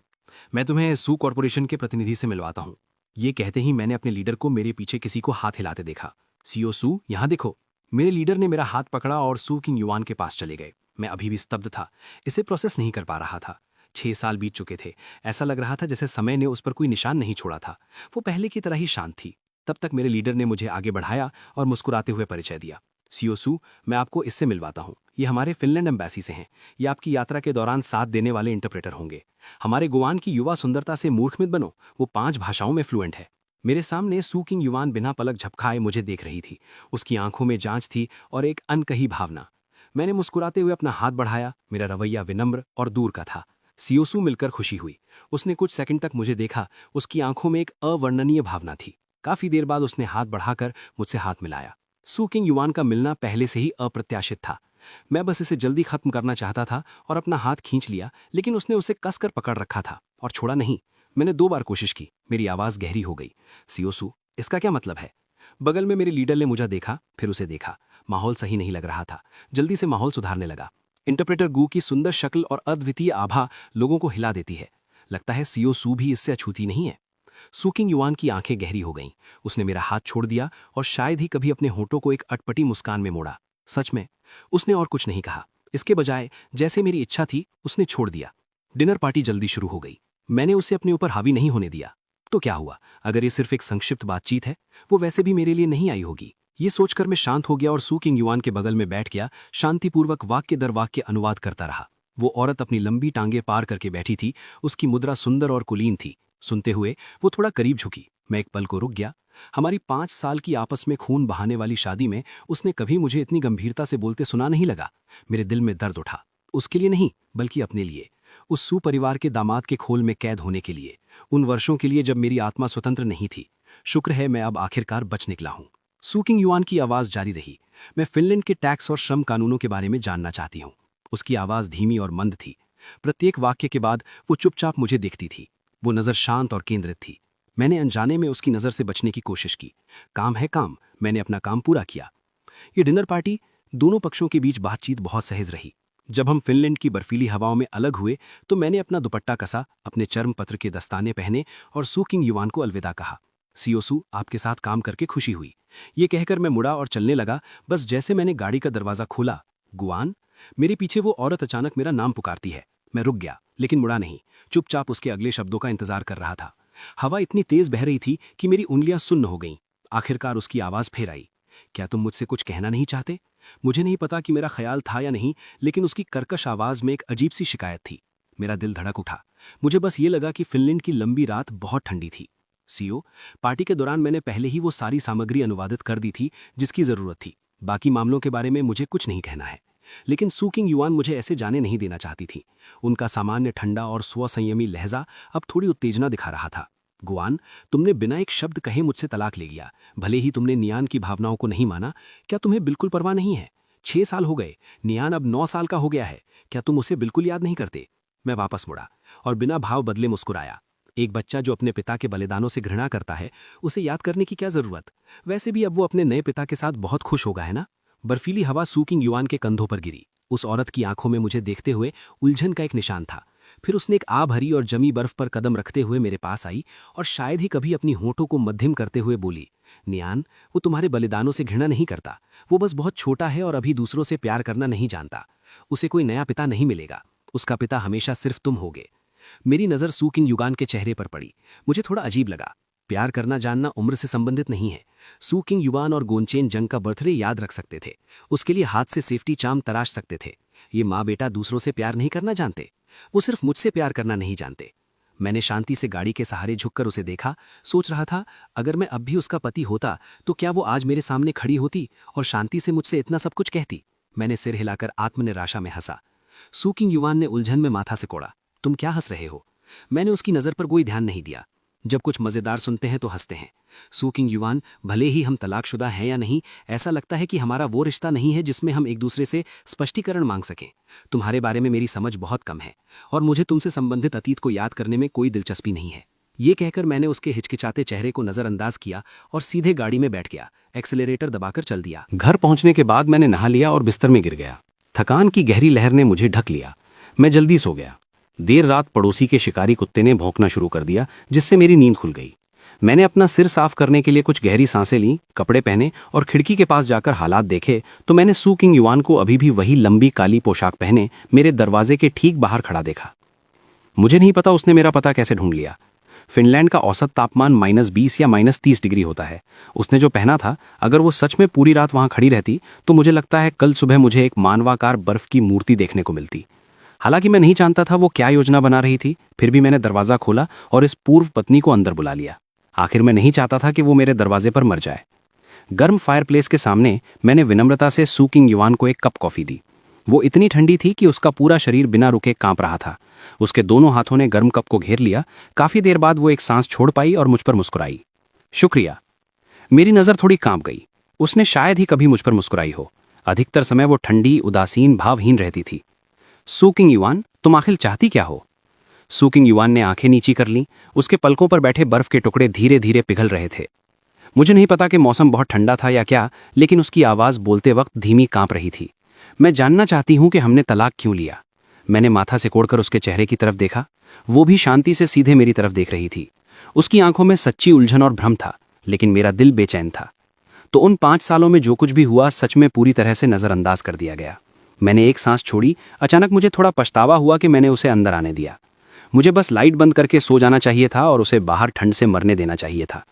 मैं तुम्हें सू कॉरपोरेशन के प्रतिनिधि से मिलवाता हूँ। ये कहते ही मैंने अपने लीडर को मेरे पीछे किसी को हाथ हिलाते देखा। सीओ सू, यहाँ देखो। मेरे लीडर ने मेरा हाथ पकड़ा और सू किंग युआन के पास चले गए। मैं अभी भी स्तब्ध था, इसे प्रोसेस नहीं कर पा रहा था। 6 साल बीत चुके थे। ऐसा लग रहा था जैसे समय ने उस पर कोई निशान नहीं छोड़ा था। वो पहले की तरह ही शांत थी। तब तक मेरे लीडर ने मुझे आगे बढ़ाया और मुस्कुराते हुए परिचय दिया। सीओ सू, मैं आपको इससे मिलवाता हूँ। ये हमारे फिनलैंड एम्बेसी से हैं। ये आपकी यात्रा के दौरान साथ देने वाले इंटरप्रेटर होंगे। हमारे गुआन की युवा सुंदरता से मूर्ख मत बनो, वो 5 भाषाओं में फ्लुएंट है। मेरे सामने सू किंग युआन बिना पलक झपकाए मुझे देख रही थी। उसकी आंखों में जांच थी और एक अनकही भावना। मैंने मुस्कुराते हुए अपना हाथ बढ़ाया। मेरा रवैया विनम्र और दूर का था। सीओ सू मिलकर खुशी हुई। उसने कुछ सेकंड तक मुझे देखा। उसकी आंखों में एक अवर्णनीय भावना थी। काफी देर बाद उसने हाथ बढ़ाकर मुझसे हाथ मिलाया। सू किंग युआन का मिलना पहले से ही अप्रत्याशित था। मैं बस इसे जल्दी खत्म करना चाहता था और अपना हाथ खींच लिया, लेकिन उसने उसे कसकर पकड़ रखा था और छोड़ा नहीं। मैंने 2 बार कोशिश की। मेरी आवाज़ गहरी हो गई। सियोसू, इसका क्या मतलब है? बगल में मेरे लीडर ने मुझे देखा, फिर उसे देखा। माहौल सही नहीं लग रहा था। जल्दी से माहौल सुधारने लगा। इंटरप्रेटर गू की सुंदर शक्ल और अद्वितीय आभा लोगों को हिला देती है। लगता है सियोसू भी इससे अछूती नहीं है। सू किंग युआन की आंखें गहरी हो गईं। उसने मेरा हाथ छोड़ दिया और शायद ही कभी अपने होठों को एक अटपटी मुस्कान में मोड़ा। सच में उसने और कुछ नहीं कहा। इसके बजाय जैसे मेरी इच्छा थी उसने छोड़ दिया। डिनर पार्टी जल्दी शुरू हो गई। मैंने उसे अपने ऊपर हावी नहीं होने दिया। तो क्या हुआ? अगर ये सिर्फ एक संक्षिप्त बातचीत है, वो वैसे भी मेरे लिए नहीं आई होगी। ये सोचकर मैं शांत हो गया और सू किंग युआन के बगल में बैठ गया। शांतिपूर्वक वाक्य दर वाक्य अनुवाद करता रहा। वो औरत अपनी लंबी टांगे पार करके बैठी थी। उसकी मुद्रा सुंदर और कुलीन थी। सुनते हुए वो थोड़ा करीब झुकी। मैं एक पल को रुक गया। हमारी 5 साल की आपस में खून बहाने वाली शादी में उसने कभी मुझे इतनी गंभीरता से बोलते सुना नहीं लगा। मेरे दिल में दर्द उठा। उसके लिए नहीं, बल्कि अपने लिए। उस सुपरिवार के दामाद के खोल में कैद होने के लिए। उन वर्षों के लिए जब मेरी आत्मा स्वतंत्र नहीं थी। शुक्र है मैं अब आखिरकार बच निकला हूं। सू किंग युआन की आवाज जारी रही। मैं फिनलैंड के टैक्स और श्रम कानूनों के बारे में जानना चाहती हूं। उसकी आवाज धीमी और मंद थी। प्रत्येक वाक्य के बाद वो चुपचाप मुझे देखती थी। वो नजर शांत और केंद्रित थी। मैंने अनजाने में उसकी नजर से बचने की कोशिश की। काम है काम। मैंने अपना काम पूरा किया। ये डिनर पार्टी, दोनों पक्षों के बीच बातचीत बहुत सहज रही। जब हम फिनलैंड की बर्फीली हवाओं में अलग हुए तो मैंने अपना दुपट्टा कसा, अपने चर्म पत्र के दस्ताने पहने और सू किंग युआन को अलविदा कहा। सियोसू, आपके साथ काम करके खुशी हुई। ये कहकर मैं मुड़ा और चलने लगा। बस जैसे मैंने गाड़ी का दरवाजा खोला, गुआन, मेरे पीछे वो औरत अचानक मेरा नाम पुकारती है। मैं रुक गया, लेकिन मुड़ा नहीं। चुपचाप उसके अगले शब्दों का इंतजार कर रहा था। हवा इतनी तेज बह रही थी कि मेरी उंगलियां सुन्न हो गईं। आखिरकार उसकी आवाज फिर आई। क्या तुम मुझसे कुछ कहना नहीं चाहते? मुझे नहीं पता कि मेरा ख्याल था या नहीं, लेकिन उसकी कर्कश आवाज में एक अजीब सी शिकायत थी। मेरा दिल धड़क उठा। मुझे बस ये लगा कि फिनलैंड की लंबी रात बहुत ठंडी थी। सीओ, पार्टी के दौरान मैंने पहले ही वो सारी सामग्री अनुवादित कर दी थी जिसकी जरूरत थी। बाकी मामलों के बारे में मुझे कुछ नहीं कहना है। लेकिन सू किंग युआन मुझे ऐसे जाने नहीं देना चाहती थी। उनका सामान्य ठंडा और स्वसंयमी लहजा अब थोड़ी उत्तेजना दिखा रहा था। गुआन, तुमने बिना एक शब्द कहे मुझसे तलाक ले लिया। भले ही तुमने नियान की भावनाओं को नहीं माना। क्या तुम्हें बिल्कुल परवाह नहीं है? 6 साल हो गए। नियान अब 9 साल का हो गया है। क्या तुम उसे बिल्कुल याद नहीं करते? मैं वापस मुड़ा और बिना भाव बदले मुस्कुराया। एक बच्चा जो अपने पिता के बलिदानों से घृणा करता है, उसे याद करने की क्या जरूरत? वैसे भी अब वो अपने नए पिता के साथ बहुत खुश होगा, है ना? बर्फीली हवा सू किंग युआन के कंधों पर गिरी। उस औरत की आंखों में मुझे देखते हुए उलझन का एक निशान था। फिर उसने एक आ भरी और जमी बर्फ पर कदम रखते हुए मेरे पास आई और शायद ही कभी अपनी होठों को मध्यम करते हुए बोली, नियान, वो तुम्हारे बलिदानों से घृणा नहीं करता। वो बस बहुत छोटा है और अभी दूसरों से प्यार करना नहीं जानता। उसे कोई नया पिता नहीं मिलेगा। उसका पिता हमेशा सिर्फ तुम होगे। मेरी नज़र सू किंग युआन के चेहरे पर पड़ी। मुझे थोड़ा अजीब लगा। प्यार करना जानना उम्र से संबंधित नहीं है। सू किंग युआन और गोनचेन जंग का बर्थडे याद रख सकते थे। उसके लिए हाथ से सेफ्टी चार्म तराश सकते थे। ये माँ बेटा दूसरों से प्यार नहीं करना जानते। वो सिर्फ मुझसे प्यार करना नहीं जानते। मैंने शांति से गाड़ी के सहारे झुककर उसे देखा। सोच रहा था, अगर मैं अब भी उसका पति होता तो क्या वो आज मेरे सामने खड़ी होती और शांति से मुझसे इतना सब कुछ कहती? मैंने सिर हिलाकर आत्मनिराशा में हंसा। सू किंग युआन ने उलझन में माथा से कोड़ा। तुम क्या हंस रहे हो? मैंने उसकी नज़र पर कोई ध्यान नहीं दिया। जब कुछ मज़ेदार सुनते हैं तो हंसते हैं। सू किंग युआन, भले ही हम तलाकशुदा हैं या नहीं, ऐसा लगता है कि हमारा वो रिश्ता नहीं है जिसमें हम एक दूसरे से स्पष्टीकरण मांग सकें। तुम्हारे बारे में मेरी समझ बहुत कम है और मुझे तुमसे संबंधित अतीत को याद करने में कोई दिलचस्पी नहीं है। ये कहकर मैंने उसके हिचकिचाते चेहरे को नज़रअंदाज किया और सीधे गाड़ी में बैठ गया। एक्सेलरेटर दबाकर चल दिया। घर पहुंचने के बाद मैंने नहा लिया और बिस्तर में गिर गया। थकान की गहरी लहर ने मुझे ढक लिया। मैं जल्दी सो गया। देर रात पड़ोसी के शिकारी कुत्ते ने भौंकना शुरू कर दिया, जिससे मेरी नींद खुल गई। मैंने अपना सिर साफ करने के लिए कुछ गहरी सांसें लीं, कपड़े पहने और खिड़की के पास जाकर हालात देखे तो मैंने सू किंग युआन को अभी भी वही लंबी काली पोशाक पहने मेरे दरवाजे के ठीक बाहर खड़ा देखा। मुझे नहीं पता उसने मेरा पता कैसे ढूंढ लिया। फिनलैंड का औसत तापमान -20 या -30 डिग्री होता है। उसने जो पहना था, अगर वो सच में पूरी रात वहां खड़ी रहती तो मुझे लगता है कल सुबह मुझे एक मानवाकार बर्फ की मूर्ति देखने को मिलती। हालांकि मैं नहीं जानता था वो क्या योजना बना रही थी, फिर भी मैंने दरवाजा खोला और इस पूर्व पत्नी को अंदर बुला लिया। आखिर मैं नहीं चाहता था कि वो मेरे दरवाजे पर मर जाए। गर्म फायरप्लेस के सामने मैंने विनम्रता से सू किंग युआन को एक कप कॉफी दी। वो इतनी ठंडी थी कि उसका पूरा शरीर बिना रुके कांप रहा था। उसके दोनों हाथों ने गर्म कप को घेर लिया। काफी देर बाद वो एक सांस छोड़ पाई और मुझ पर मुस्कुराई। शुक्रिया। मेरी नजर थोड़ी कांप गई। उसने शायद ही कभी मुझ पर मुस्कुराई हो। अधिकतर समय वो ठंडी, उदासीन, भावहीन रहती थी। सू किंग युआन, तुम आखिर चाहती क्या हो? सू किंग युआन ने आंखें नीची कर लीं। उसके पलकों पर बैठे बर्फ के टुकड़े धीरे धीरे पिघल रहे थे। मुझे नहीं पता कि मौसम बहुत ठंडा था या क्या, लेकिन उसकी आवाज़ बोलते वक्त धीमी कांप रही थी। मैं जानना चाहती हूं कि हमने तलाक क्यों लिया। मैंने माथा सिकोड़कर उसके चेहरे की तरफ देखा। वो भी शांति से सीधे मेरी तरफ देख रही थी। उसकी आंखों में सच्ची उलझन और भ्रम था, लेकिन मेरा दिल बेचैन था। तो उन 5 सालों में जो कुछ भी हुआ सच में पूरी तरह से नज़रअंदाज कर दिया गया। मैंने एक सांस छोड़ी। अचानक मुझे थोड़ा पछतावा हुआ कि मैंने उसे अंदर आने दिया। मुझे बस लाइट बंद करके सो जाना चाहिए था और उसे बाहर ठंड से मरने देना चाहिए था।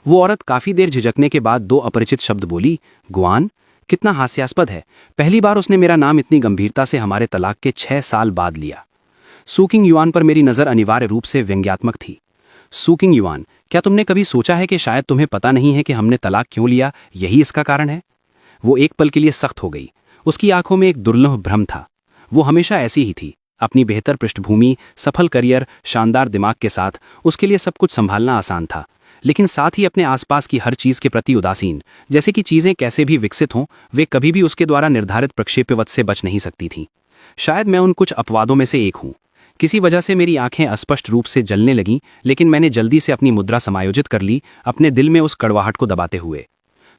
वो औरत काफी देर झिझकने के बाद 2 अपरिचित शब्द बोली, गुआन। कितना हास्यास्पद है, पहली बार उसने मेरा नाम इतनी गंभीरता से हमारे तलाक के 6 साल बाद लिया। सू किंग युआन पर मेरी नज़र अनिवार्य रूप से व्यंग्यात्मक थी। सू किंग युआन, क्या तुमने कभी सोचा है कि शायद तुम्हें पता नहीं है कि हमने तलाक क्यों लिया, यही इसका कारण है? वो एक पल के लिए सख्त हो गई। उसकी आंखों में एक दुर्लभ भ्रम था। वो हमेशा ऐसी ही थी, अपनी बेहतर पृष्ठभूमि, सफल करियर, शानदार दिमाग के साथ उसके लिए सब कुछ संभालना आसान था, लेकिन साथ ही अपने आसपास की हर चीज के प्रति उदासीन। जैसे कि चीजें कैसे भी विकसित हों, वे कभी भी उसके द्वारा निर्धारित प्रक्षेप्यवत से बच नहीं सकती थीं। शायद मैं उन कुछ अपवादों में से एक हूं। किसी वजह से मेरी आंखें अस्पष्ट रूप से जलने लगीं, लेकिन मैंने जल्दी से अपनी मुद्रा समायोजित कर ली, अपने दिल में उस कड़वाहट को दबाते हुए।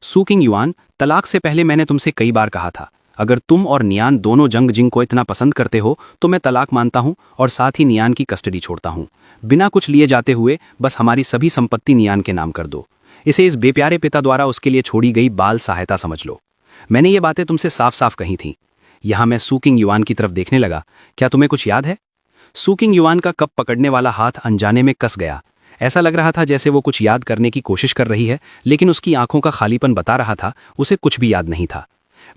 सू किंग युआन, तलाक से पहले मैंने तुमसे कई बार कहा था, अगर तुम और नियान दोनों जंग जिंग को इतना पसंद करते हो तो मैं तलाक मानता हूं और साथ ही नियान की कस्टडी छोड़ता हूं। बिना कुछ लिए जाते हुए बस हमारी सभी संपत्ति नियान के नाम कर दो। इसे इस बेप्यारे पिता द्वारा उसके लिए छोड़ी गई बाल सहायता समझ लो। मैंने ये बातें तुमसे साफ साफ कही थीं। यहां मैं सू किंग युआन की तरफ देखने लगा। क्या तुम्हें कुछ याद है? सू किंग युआन का कप पकड़ने वाला हाथ अनजाने में कस गया। ऐसा लग रहा था जैसे वो कुछ याद करने की कोशिश कर रही है, लेकिन उसकी आंखों का खालीपन बता रहा था उसे कुछ भी याद नहीं था।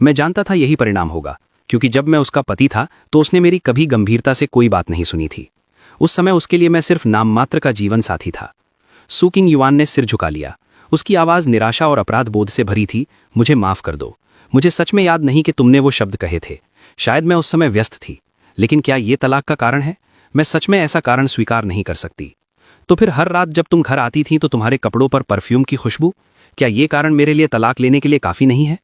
मैं जानता था यही परिणाम होगा, क्योंकि जब मैं उसका पति था तो उसने मेरी कभी गंभीरता से कोई बात नहीं सुनी थी। उस समय उसके लिए मैं सिर्फ नाममात्र का जीवन साथी था। सू किंग युआन ने सिर झुका लिया। उसकी आवाज़ निराशा और अपराध बोध से भरी थी। मुझे माफ़ कर दो। मुझे सच में याद नहीं कि तुमने वो शब्द कहे थे। शायद मैं उस समय व्यस्त थी। लेकिन क्या ये तलाक का कारण है? मैं सच में ऐसा कारण स्वीकार नहीं कर सकती। तो फिर हर रात जब तुम घर आती थी तो तुम्हारे कपड़ों पर परफ्यूम की खुशबू, क्या ये कारण मेरे लिए तलाक लेने के लिए काफ़ी नहीं है?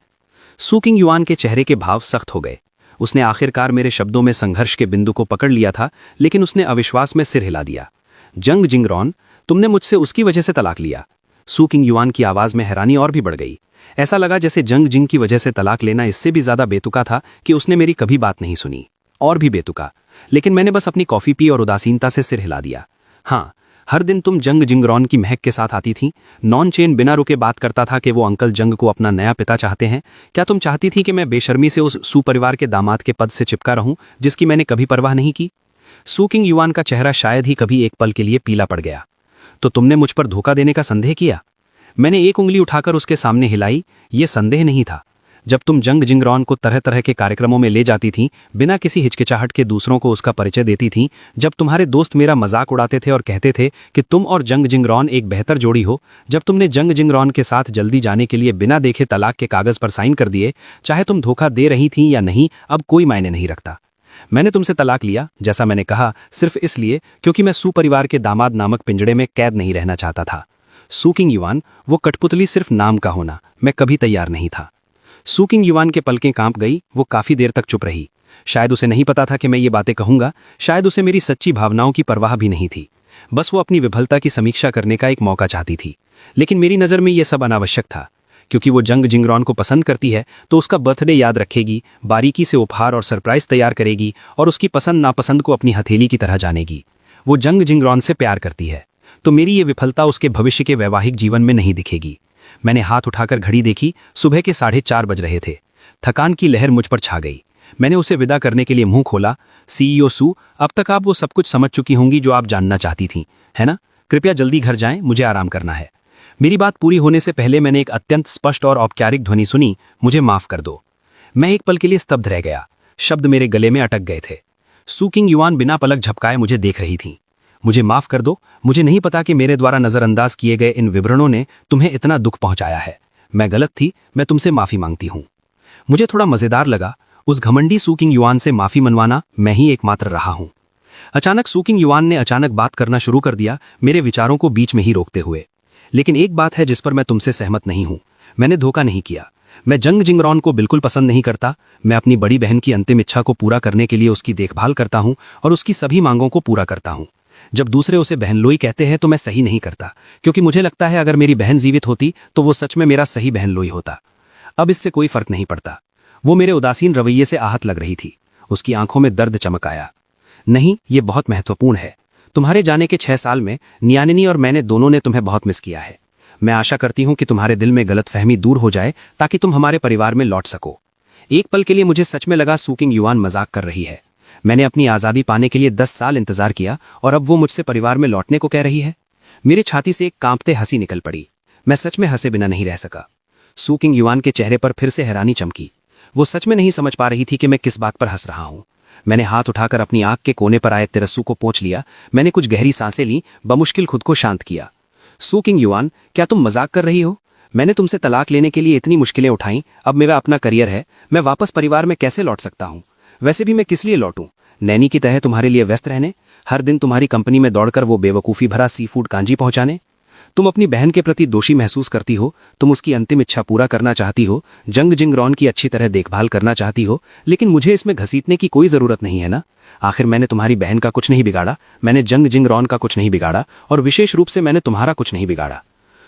सू किंग युआन के चेहरे के भाव सख्त हो गए। उसने आखिरकार मेरे शब्दों में संघर्ष के बिंदु को पकड़ लिया था, लेकिन उसने अविश्वास में सिर हिला दिया। जंग जिंगरॉन, तुमने मुझसे उसकी वजह से तलाक लिया? सू किंग युआन की आवाज़ में हैरानी और भी बढ़ गई। ऐसा लगा जैसे जंग जिंग की वजह से तलाक लेना इससे भी ज़्यादा बेतुका था कि उसने मेरी कभी बात नहीं सुनी। और भी बेतुका। लेकिन मैंने बस अपनी कॉफ़ी पी और उदासीनता से सिर हिला दिया। हाँ, हर दिन तुम जंग जिंगरॉन की महक के साथ आती थी। नॉन चेन बिना रुके बात करता था कि वो अंकल जंग को अपना नया पिता चाहते हैं। क्या तुम चाहती थी कि मैं बेशर्मी से उस सुपरिवार के दामाद के पद से चिपका रहूं जिसकी मैंने कभी परवाह नहीं की? सू किंग युआन का चेहरा शायद ही कभी एक पल के लिए पीला पड़ गया। तो तुमने मुझ पर धोखा देने का संदेह किया? मैंने एक उंगली उठाकर उसके सामने हिलाई। ये संदेह नहीं था। जब तुम जंग जिंगरॉन को तरह तरह के कार्यक्रमों में ले जाती थीं, बिना किसी हिचकिचाहट के दूसरों को उसका परिचय देती थीं, जब तुम्हारे दोस्त मेरा मजाक उड़ाते थे और कहते थे कि तुम और जंग जिंगरॉन एक बेहतर जोड़ी हो, जब तुमने जंग जिंगरॉन के साथ जल्दी जाने के लिए बिना देखे तलाक के कागज पर साइन कर दिए, चाहे तुम धोखा दे रही थीं या नहीं, अब कोई मायने नहीं रखता। मैंने तुमसे तलाक लिया, जैसा मैंने कहा, सिर्फ इसलिए क्योंकि मैं सुपरिवार के दामाद नामक पिंजड़े में कैद नहीं रहना चाहता था। सू किंग युआन, वो कठपुतली सिर्फ नाम का होना मैं कभी तैयार नहीं था। सू किंग युआन के पलकें कांप गई। वो काफी देर तक चुप रही। शायद उसे नहीं पता था कि मैं ये बातें कहूंगा। शायद उसे मेरी सच्ची भावनाओं की परवाह भी नहीं थी। बस वो अपनी विफलता की समीक्षा करने का एक मौका चाहती थी। लेकिन मेरी नज़र में यह सब अनावश्यक था, क्योंकि वो जंग जिंगरॉन को पसंद करती है तो उसका बर्थडे याद रखेगी, बारीकी से उपहार और सरप्राइज तैयार करेगी और उसकी पसंद नापसंद को अपनी हथेली की तरह जानेगी। वो जंग जिंगरॉन से प्यार करती है, तो मेरी ये विफलता उसके भविष्य के वैवाहिक जीवन में नहीं दिखेगी। मैंने हाथ उठाकर घड़ी देखी। सुबह के 4:30 बज रहे थे। थकान की लहर मुझ पर छा गई। मैंने उसे विदा करने के लिए मुंह खोला। सीईओ सू, अब तक आप वो सब कुछ समझ चुकी होंगी जो आप जानना चाहती थीं, है ना? कृपया जल्दी घर जाएं, मुझे आराम करना है। मेरी बात पूरी होने से पहले मैंने एक अत्यंत स्पष्ट और औपचारिक ध्वनि सुनी, मुझे माफ कर दो। मैं एक पल के लिए स्तब्ध रह गया। शब्द मेरे गले में अटक गए थे। सू किंग युआन बिना पलक झपकाए मुझे देख रही थी। मुझे माफ कर दो। मुझे नहीं पता कि मेरे द्वारा नजरअंदाज किए गए इन विवरणों ने तुम्हें इतना दुख पहुंचाया है। मैं गलत थी। मैं तुमसे माफी मांगती हूं। मुझे थोड़ा मजेदार लगा। उस घमंडी सू किंग युआन से माफी मनवाना मैं ही एकमात्र रहा हूं। अचानक सू किंग युआन ने अचानक बात करना शुरू कर दिया, मेरे विचारों को बीच में ही रोकते हुए। लेकिन एक बात है जिस पर मैं तुमसे सहमत नहीं हूं। मैंने धोखा नहीं किया। मैं जंग जिंगरॉन को बिल्कुल पसंद नहीं करता। मैं अपनी बड़ी बहन की अंतिम इच्छा को पूरा करने के लिए उसकी देखभाल करता हूं और उसकी सभी मांगों को पूरा करता हूं। जब दूसरे उसे बहनलोई कहते हैं तो मैं सही नहीं करता, क्योंकि मुझे लगता है अगर मेरी बहन जीवित होती तो वो सच में मेरा सही बहनलोई होता। अब इससे कोई फर्क नहीं पड़ता। वो मेरे उदासीन रवैये से आहत लग रही थी। उसकी आंखों में दर्द चमक आया। नहीं, ये बहुत महत्वपूर्ण है। तुम्हारे जाने के 6 साल में नियानिनी और मैंने दोनों ने तुम्हें बहुत मिस किया है। मैं आशा करती हूं कि तुम्हारे दिल में गलतफहमी दूर हो जाए ताकि तुम हमारे परिवार में लौट सको। एक पल के लिए मुझे सच में लगा सू किंग युआन मजाक कर रही है। मैंने अपनी आज़ादी पाने के लिए 10 साल इंतजार किया और अब वो मुझसे परिवार में लौटने को कह रही है। मेरी छाती से एक कांपते हंसी निकल पड़ी। मैं सच में हंसे बिना नहीं रह सका। सू किंग युआन के चेहरे पर फिर से हैरानी चमकी। वो सच में नहीं समझ पा रही थी कि मैं किस बात पर हंस रहा हूं। मैंने हाथ उठाकर अपनी आंख के कोने पर आए तिरस्सू को पोंछ लिया। मैंने कुछ गहरी सांसें ली, बमुश्किल खुद को शांत किया। सू किंग युआन, क्या तुम मजाक कर रही हो? मैंने तुमसे तलाक लेने के लिए इतनी मुश्किलें उठाई। अब मेरा अपना करियर है। मैं वापस परिवार में कैसे लौट सकता हूँ? वैसे भी मैं किस लिए लौटूं? नैनी की तरह तुम्हारे लिए व्यस्त रहने? हर दिन तुम्हारी कंपनी में दौड़कर वो बेवकूफ़ी भरा सी फूड कांजी पहुंचाने? तुम अपनी बहन के प्रति दोषी महसूस करती हो। तुम उसकी अंतिम इच्छा पूरा करना चाहती हो। जंग जिंगरॉन की अच्छी तरह देखभाल करना चाहती हो। लेकिन मुझे इसमें घसीटने की कोई जरूरत नहीं है ना। आखिर मैंने तुम्हारी बहन का कुछ नहीं बिगाड़ा। मैंने जंग जिंगरॉन का कुछ नहीं बिगाड़ा और विशेष रूप से मैंने तुम्हारा कुछ नहीं बिगाड़ा।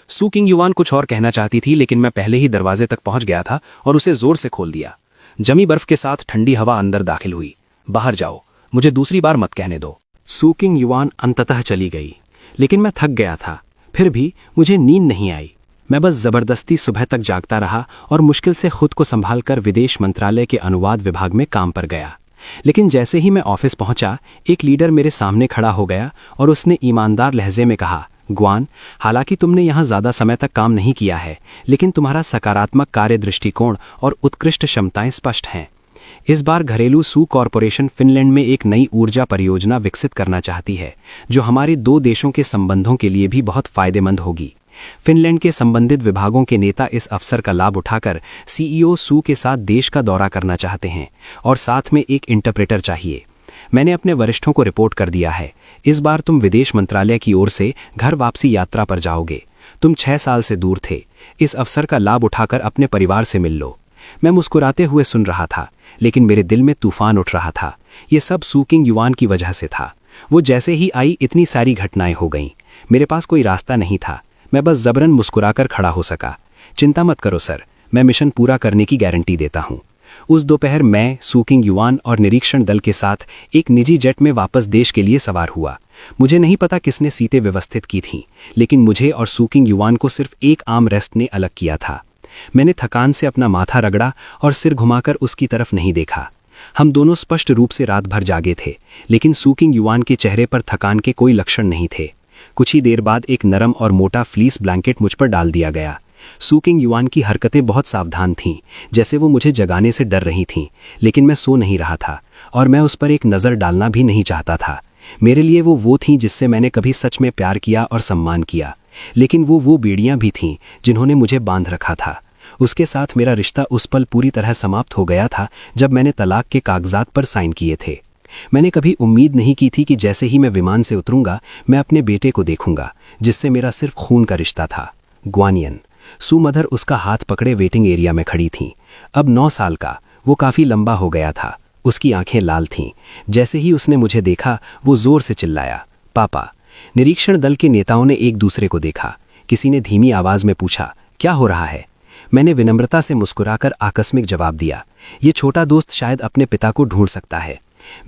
सू किंग युआन कुछ और कहना चाहती थी, लेकिन मैं पहले ही दरवाजे तक पहुंच गया था और उसे जोर से खोल दिया। जमी बर्फ के साथ ठंडी हवा अंदर दाखिल हुई। बाहर जाओ, मुझे दूसरी बार मत कहने दो। सू किंग युआन अंततः चली गई, लेकिन मैं थक गया था। फिर भी मुझे नींद नहीं आई। मैं बस जबरदस्ती सुबह तक जागता रहा और मुश्किल से खुद को संभालकर विदेश मंत्रालय के अनुवाद विभाग में काम पर गया। लेकिन जैसे ही मैं ऑफिस पहुंचा, एक लीडर मेरे सामने खड़ा हो गया और उसने ईमानदार लहजे में कहा, ग्वान, हालांकि तुमने यहाँ ज़्यादा समय तक काम नहीं किया है, लेकिन तुम्हारा सकारात्मक कार्य दृष्टिकोण और उत्कृष्ट क्षमताएं स्पष्ट हैं। इस बार घरेलू सू कॉरपोरेशन फिनलैंड में एक नई ऊर्जा परियोजना विकसित करना चाहती है, जो हमारे 2 देशों के संबंधों के लिए भी बहुत फायदेमंद होगी। फिनलैंड के संबंधित विभागों के नेता इस अवसर का लाभ उठाकर सीईओ सू के साथ देश का दौरा करना चाहते हैं और साथ में एक इंटरप्रेटर चाहिए। मैंने अपने वरिष्ठों को रिपोर्ट कर दिया है। इस बार तुम विदेश मंत्रालय की ओर से घर वापसी यात्रा पर जाओगे। तुम 6 साल से दूर थे। इस अवसर का लाभ उठाकर अपने परिवार से मिल लो। मैं मुस्कुराते हुए सुन रहा था, लेकिन मेरे दिल में तूफान उठ रहा था। ये सब सू किंग युआन की वजह से था। वो जैसे ही आई, इतनी सारी घटनाएं हो गईं। मेरे पास कोई रास्ता नहीं था। मैं बस जबरन मुस्कुराकर खड़ा हो सका। चिंता मत करो सर, मैं मिशन पूरा करने की गारंटी देता हूँ। उस दोपहर मैं, सू किंग युआन और निरीक्षण दल के साथ एक निजी जेट में वापस देश के लिए सवार हुआ। मुझे नहीं पता किसने सीटें व्यवस्थित की थीं, लेकिन मुझे और सू किंग युआन को सिर्फ एक आर्म रेस्ट ने अलग किया था। मैंने थकान से अपना माथा रगड़ा और सिर घुमाकर उसकी तरफ नहीं देखा। हम दोनों स्पष्ट रूप से रात भर जागे थे, लेकिन सू किंग युआन के चेहरे पर थकान के कोई लक्षण नहीं थे। कुछ ही देर बाद एक नरम और मोटा फ्लीस ब्लैंकेट मुझ पर डाल दिया गया। सू किंग युआन की हरकतें बहुत सावधान थीं, जैसे वो मुझे जगाने से डर रही थीं, लेकिन मैं सो नहीं रहा था और मैं उस पर एक नज़र डालना भी नहीं चाहता था। मेरे लिए वो थीं जिससे मैंने कभी सच में प्यार किया और सम्मान किया, लेकिन वो बेड़ियां भी थीं जिन्होंने मुझे बांध रखा था। उसके साथ मेरा रिश्ता उस पल पूरी तरह समाप्त हो गया था जब मैंने तलाक के कागजात पर साइन किए थे। मैंने कभी उम्मीद नहीं की थी कि जैसे ही मैं विमान से उतरूंगा, मैं अपने बेटे को देखूंगा, जिससे मेरा सिर्फ खून का रिश्ता था। ग्वानियन। सू मदर उसका हाथ पकड़े वेटिंग एरिया में खड़ी थीं। अब 9 साल का, वो काफ़ी लंबा हो गया था। उसकी आंखें लाल थीं। जैसे ही उसने मुझे देखा, वो जोर से चिल्लाया, पापा। निरीक्षण दल के नेताओं ने एक दूसरे को देखा। किसी ने धीमी आवाज में पूछा, क्या हो रहा है? मैंने विनम्रता से मुस्कुराकर आकस्मिक जवाब दिया, ये छोटा दोस्त शायद अपने पिता को ढूंढ सकता है।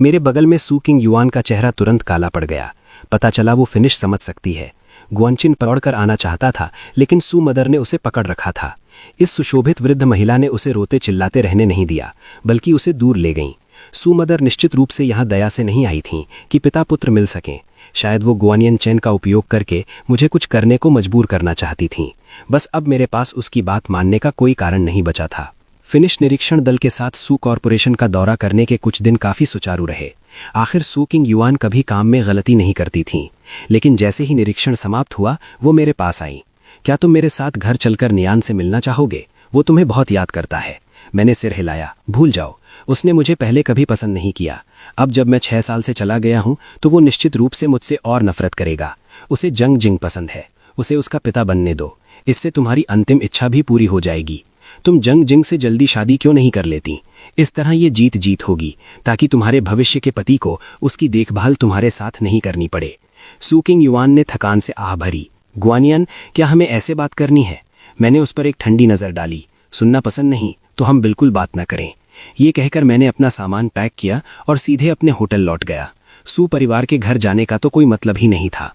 मेरे बगल में सू किंग युआन का चेहरा तुरंत काला पड़ गया। पता चला वो फिनिश समझ सकती है। ग्वानचिन पकड़कर आना चाहता था, लेकिन सू मदर ने उसे पकड़ रखा था। इस सुशोभित वृद्ध महिला ने उसे रोते चिल्लाते रहने नहीं दिया, बल्कि उसे दूर ले गईं। सू मदर निश्चित रूप से यहाँ दया से नहीं आई थीं कि पिता पुत्र मिल सकें। शायद वो ग्वानियन चैन का उपयोग करके मुझे कुछ करने को मजबूर करना चाहती थीं। बस अब मेरे पास उसकी बात मानने का कोई कारण नहीं बचा था। फिनिश निरीक्षण दल के साथ सू कॉरपोरेशन का दौरा करने के कुछ दिन काफ़ी सुचारू रहे। आखिर सू किंग युआन कभी काम में गलती नहीं करती थीं। लेकिन जैसे ही निरीक्षण समाप्त हुआ, वो मेरे पास आईं। क्या तुम मेरे साथ घर चलकर नियान से मिलना चाहोगे? वो तुम्हें बहुत याद करता है। मैंने सिर हिलाया। भूल जाओ, उसने मुझे पहले कभी पसंद नहीं किया। अब जब मैं 6 साल से चला गया हूं, तो वो निश्चित रूप से मुझसे और नफरत करेगा। उसे जंग जिंग पसंद है। उसे उसका पिता बनने दो। इससे तुम्हारी अंतिम इच्छा भी पूरी हो जाएगी। तुम जंग जिंग से जल्दी शादी क्यों नहीं कर लेती? इस तरह ये जीत जीत होगी, ताकि तुम्हारे भविष्य के पति को उसकी देखभाल तुम्हारे साथ नहीं करनी पड़े। सू किंग युआन ने थकान से आह भरी। ग्वानियन, क्या हमें ऐसे बात करनी है? मैंने उस पर एक ठंडी नजर डाली। सुनना पसंद नहीं तो हम बिल्कुल बात न करें। ये कहकर मैंने अपना सामान पैक किया और सीधे अपने होटल लौट गया। सू परिवार के घर जाने का तो कोई मतलब ही नहीं था।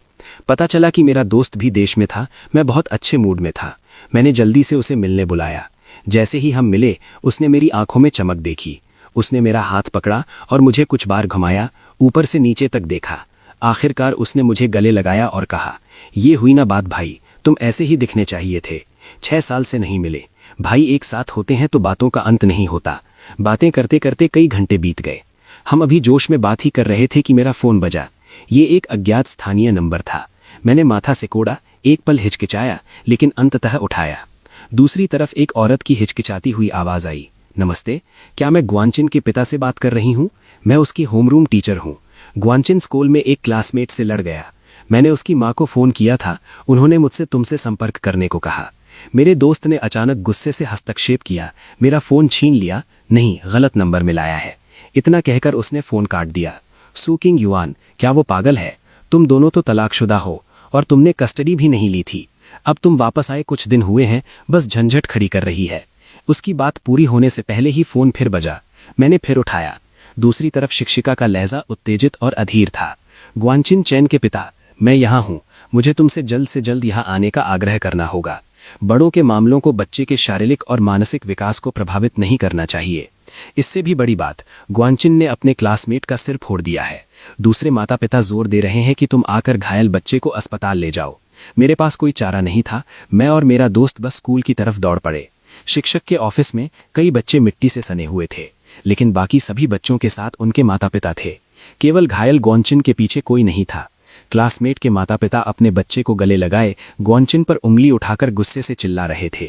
पता चला कि मेरा दोस्त भी देश में था। मैं बहुत अच्छे मूड में था। मैंने जल्दी से उसे मिलने बुलाया। जैसे ही हम मिले, उसने मेरी आंखों में चमक देखी। उसने मेरा हाथ पकड़ा और मुझे कुछ बार घुमाया, ऊपर से नीचे तक देखा। आखिरकार उसने मुझे गले लगाया और कहा, ये हुई ना बात भाई, तुम ऐसे ही दिखने चाहिए थे। 6 साल से नहीं मिले। भाई एक साथ होते हैं तो बातों का अंत नहीं होता। बातें करते करते कई घंटे बीत गए। हम अभी जोश में बात ही कर रहे थे कि मेरा फोन बजा। ये एक अज्ञात स्थानीय नंबर था। मैंने माथा सिकोड़ा, एक पल हिचकिचाया, लेकिन अंततः उठाया। दूसरी तरफ एक औरत की हिचकिचाती हुई आवाज आई, नमस्ते, क्या मैं ग्वानचिन के पिता से बात कर रही हूँ? मैं उसकी होमरूम टीचर हूँ। ग्वानचिन स्कूल में एक क्लासमेट से लड़ गया। मैंने उसकी माँ को फोन किया था। उन्होंने मुझसे तुमसे संपर्क करने को कहा। मेरे दोस्त ने अचानक गुस्से से हस्तक्षेप किया, मेरा फोन छीन लिया। नहीं, गलत नंबर मिलाया है। इतना कहकर उसने फोन काट दिया। सू किंग युआन, क्या वो पागल है? तुम दोनों तो तलाकशुदा हो और तुमने कस्टडी भी नहीं ली थी। अब तुम वापस आए कुछ दिन हुए हैं, बस झंझट खड़ी कर रही है। उसकी बात पूरी होने से पहले ही फोन फिर बजा। मैंने फिर उठाया। दूसरी तरफ शिक्षिका का लहजा उत्तेजित और अधीर था। ग्वानचिन चैन के पिता, मैं यहाँ हूँ। मुझे तुमसे जल्द से जल्द यहाँ आने का आग्रह करना होगा। बड़ों के मामलों को बच्चे के शारीरिक और मानसिक विकास को प्रभावित नहीं करना चाहिए। इससे भी बड़ी बात, ग्वानचिन ने अपने क्लासमेट का सिर फोड़ दिया है। दूसरे माता पिता जोर दे रहे हैं कि तुम आकर घायल बच्चे को अस्पताल ले जाओ। मेरे पास कोई चारा नहीं था। मैं और मेरा दोस्त बस स्कूल की तरफ दौड़ पड़े। शिक्षक के ऑफिस में कई बच्चे मिट्टी से सने हुए थे, लेकिन बाकी सभी बच्चों के साथ उनके माता पिता थे। केवल घायल ग्वानचिन के पीछे कोई नहीं था। क्लासमेट के माता पिता अपने बच्चे को गले लगाए ग्वानचिन पर उंगली उठाकर गुस्से से चिल्ला रहे थे।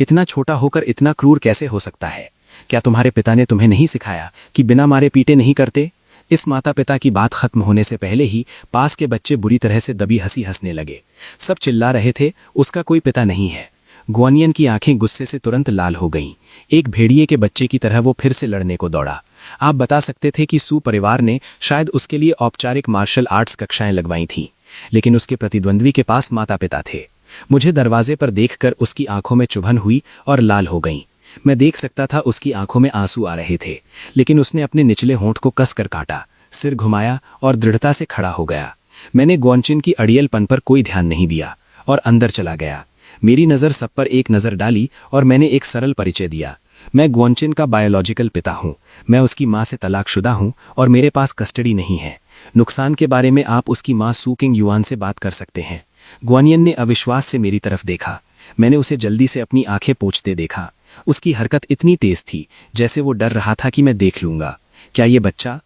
इतना छोटा होकर इतना क्रूर कैसे हो सकता है? क्या तुम्हारे पिता ने तुम्हें नहीं सिखाया कि बिना मारे पीटे नहीं करते? इस माता पिता की बात खत्म होने से पहले ही पास के बच्चे बुरी तरह से दबी हंसी हंसने लगे। सब चिल्ला रहे थे, उसका कोई पिता नहीं है। ग्वानियन की आंखें गुस्से से तुरंत लाल हो गईं। एक भेड़िए के बच्चे की तरह वो फिर से लड़ने को दौड़ा। आप बता सकते थे कि सू परिवार ने शायद उसके लिए औपचारिक मार्शल आर्ट्स कक्षाएं लगवाई थीं, लेकिन उसके प्रतिद्वंद्वी के पास माता पिता थे। मुझे दरवाजे पर देखकर उसकी आंखों में चुभन हुई और लाल हो गईं। मैं देख सकता था उसकी आंखों में आंसू आ रहे थे, लेकिन उसने अपने निचले होंठ को कसकर काटा, सिर घुमाया और दृढ़ता से खड़ा हो गया। मैंने ग्वानचिन की अड़ियलपन पर कोई ध्यान नहीं दिया और अंदर चला गया। मेरी नज़र सब पर एक नज़र डाली और मैंने एक सरल परिचय दिया। मैं ग्वानचिन का बायोलॉजिकल पिता हूँ। मैं उसकी माँ से तलाकशुदा हूँ और मेरे पास कस्टडी नहीं है। नुकसान के बारे में आप उसकी माँ सू किंग युआन से बात कर सकते हैं। ग्वानियन ने अविश्वास से मेरी तरफ देखा। मैंने उसे जल्दी से अपनी आंखें पोंछते देखा। उसकी हरकत इतनी तेज थी जैसे वो डर रहा था कि मैं देख लूंगा। क्या ये बच्चा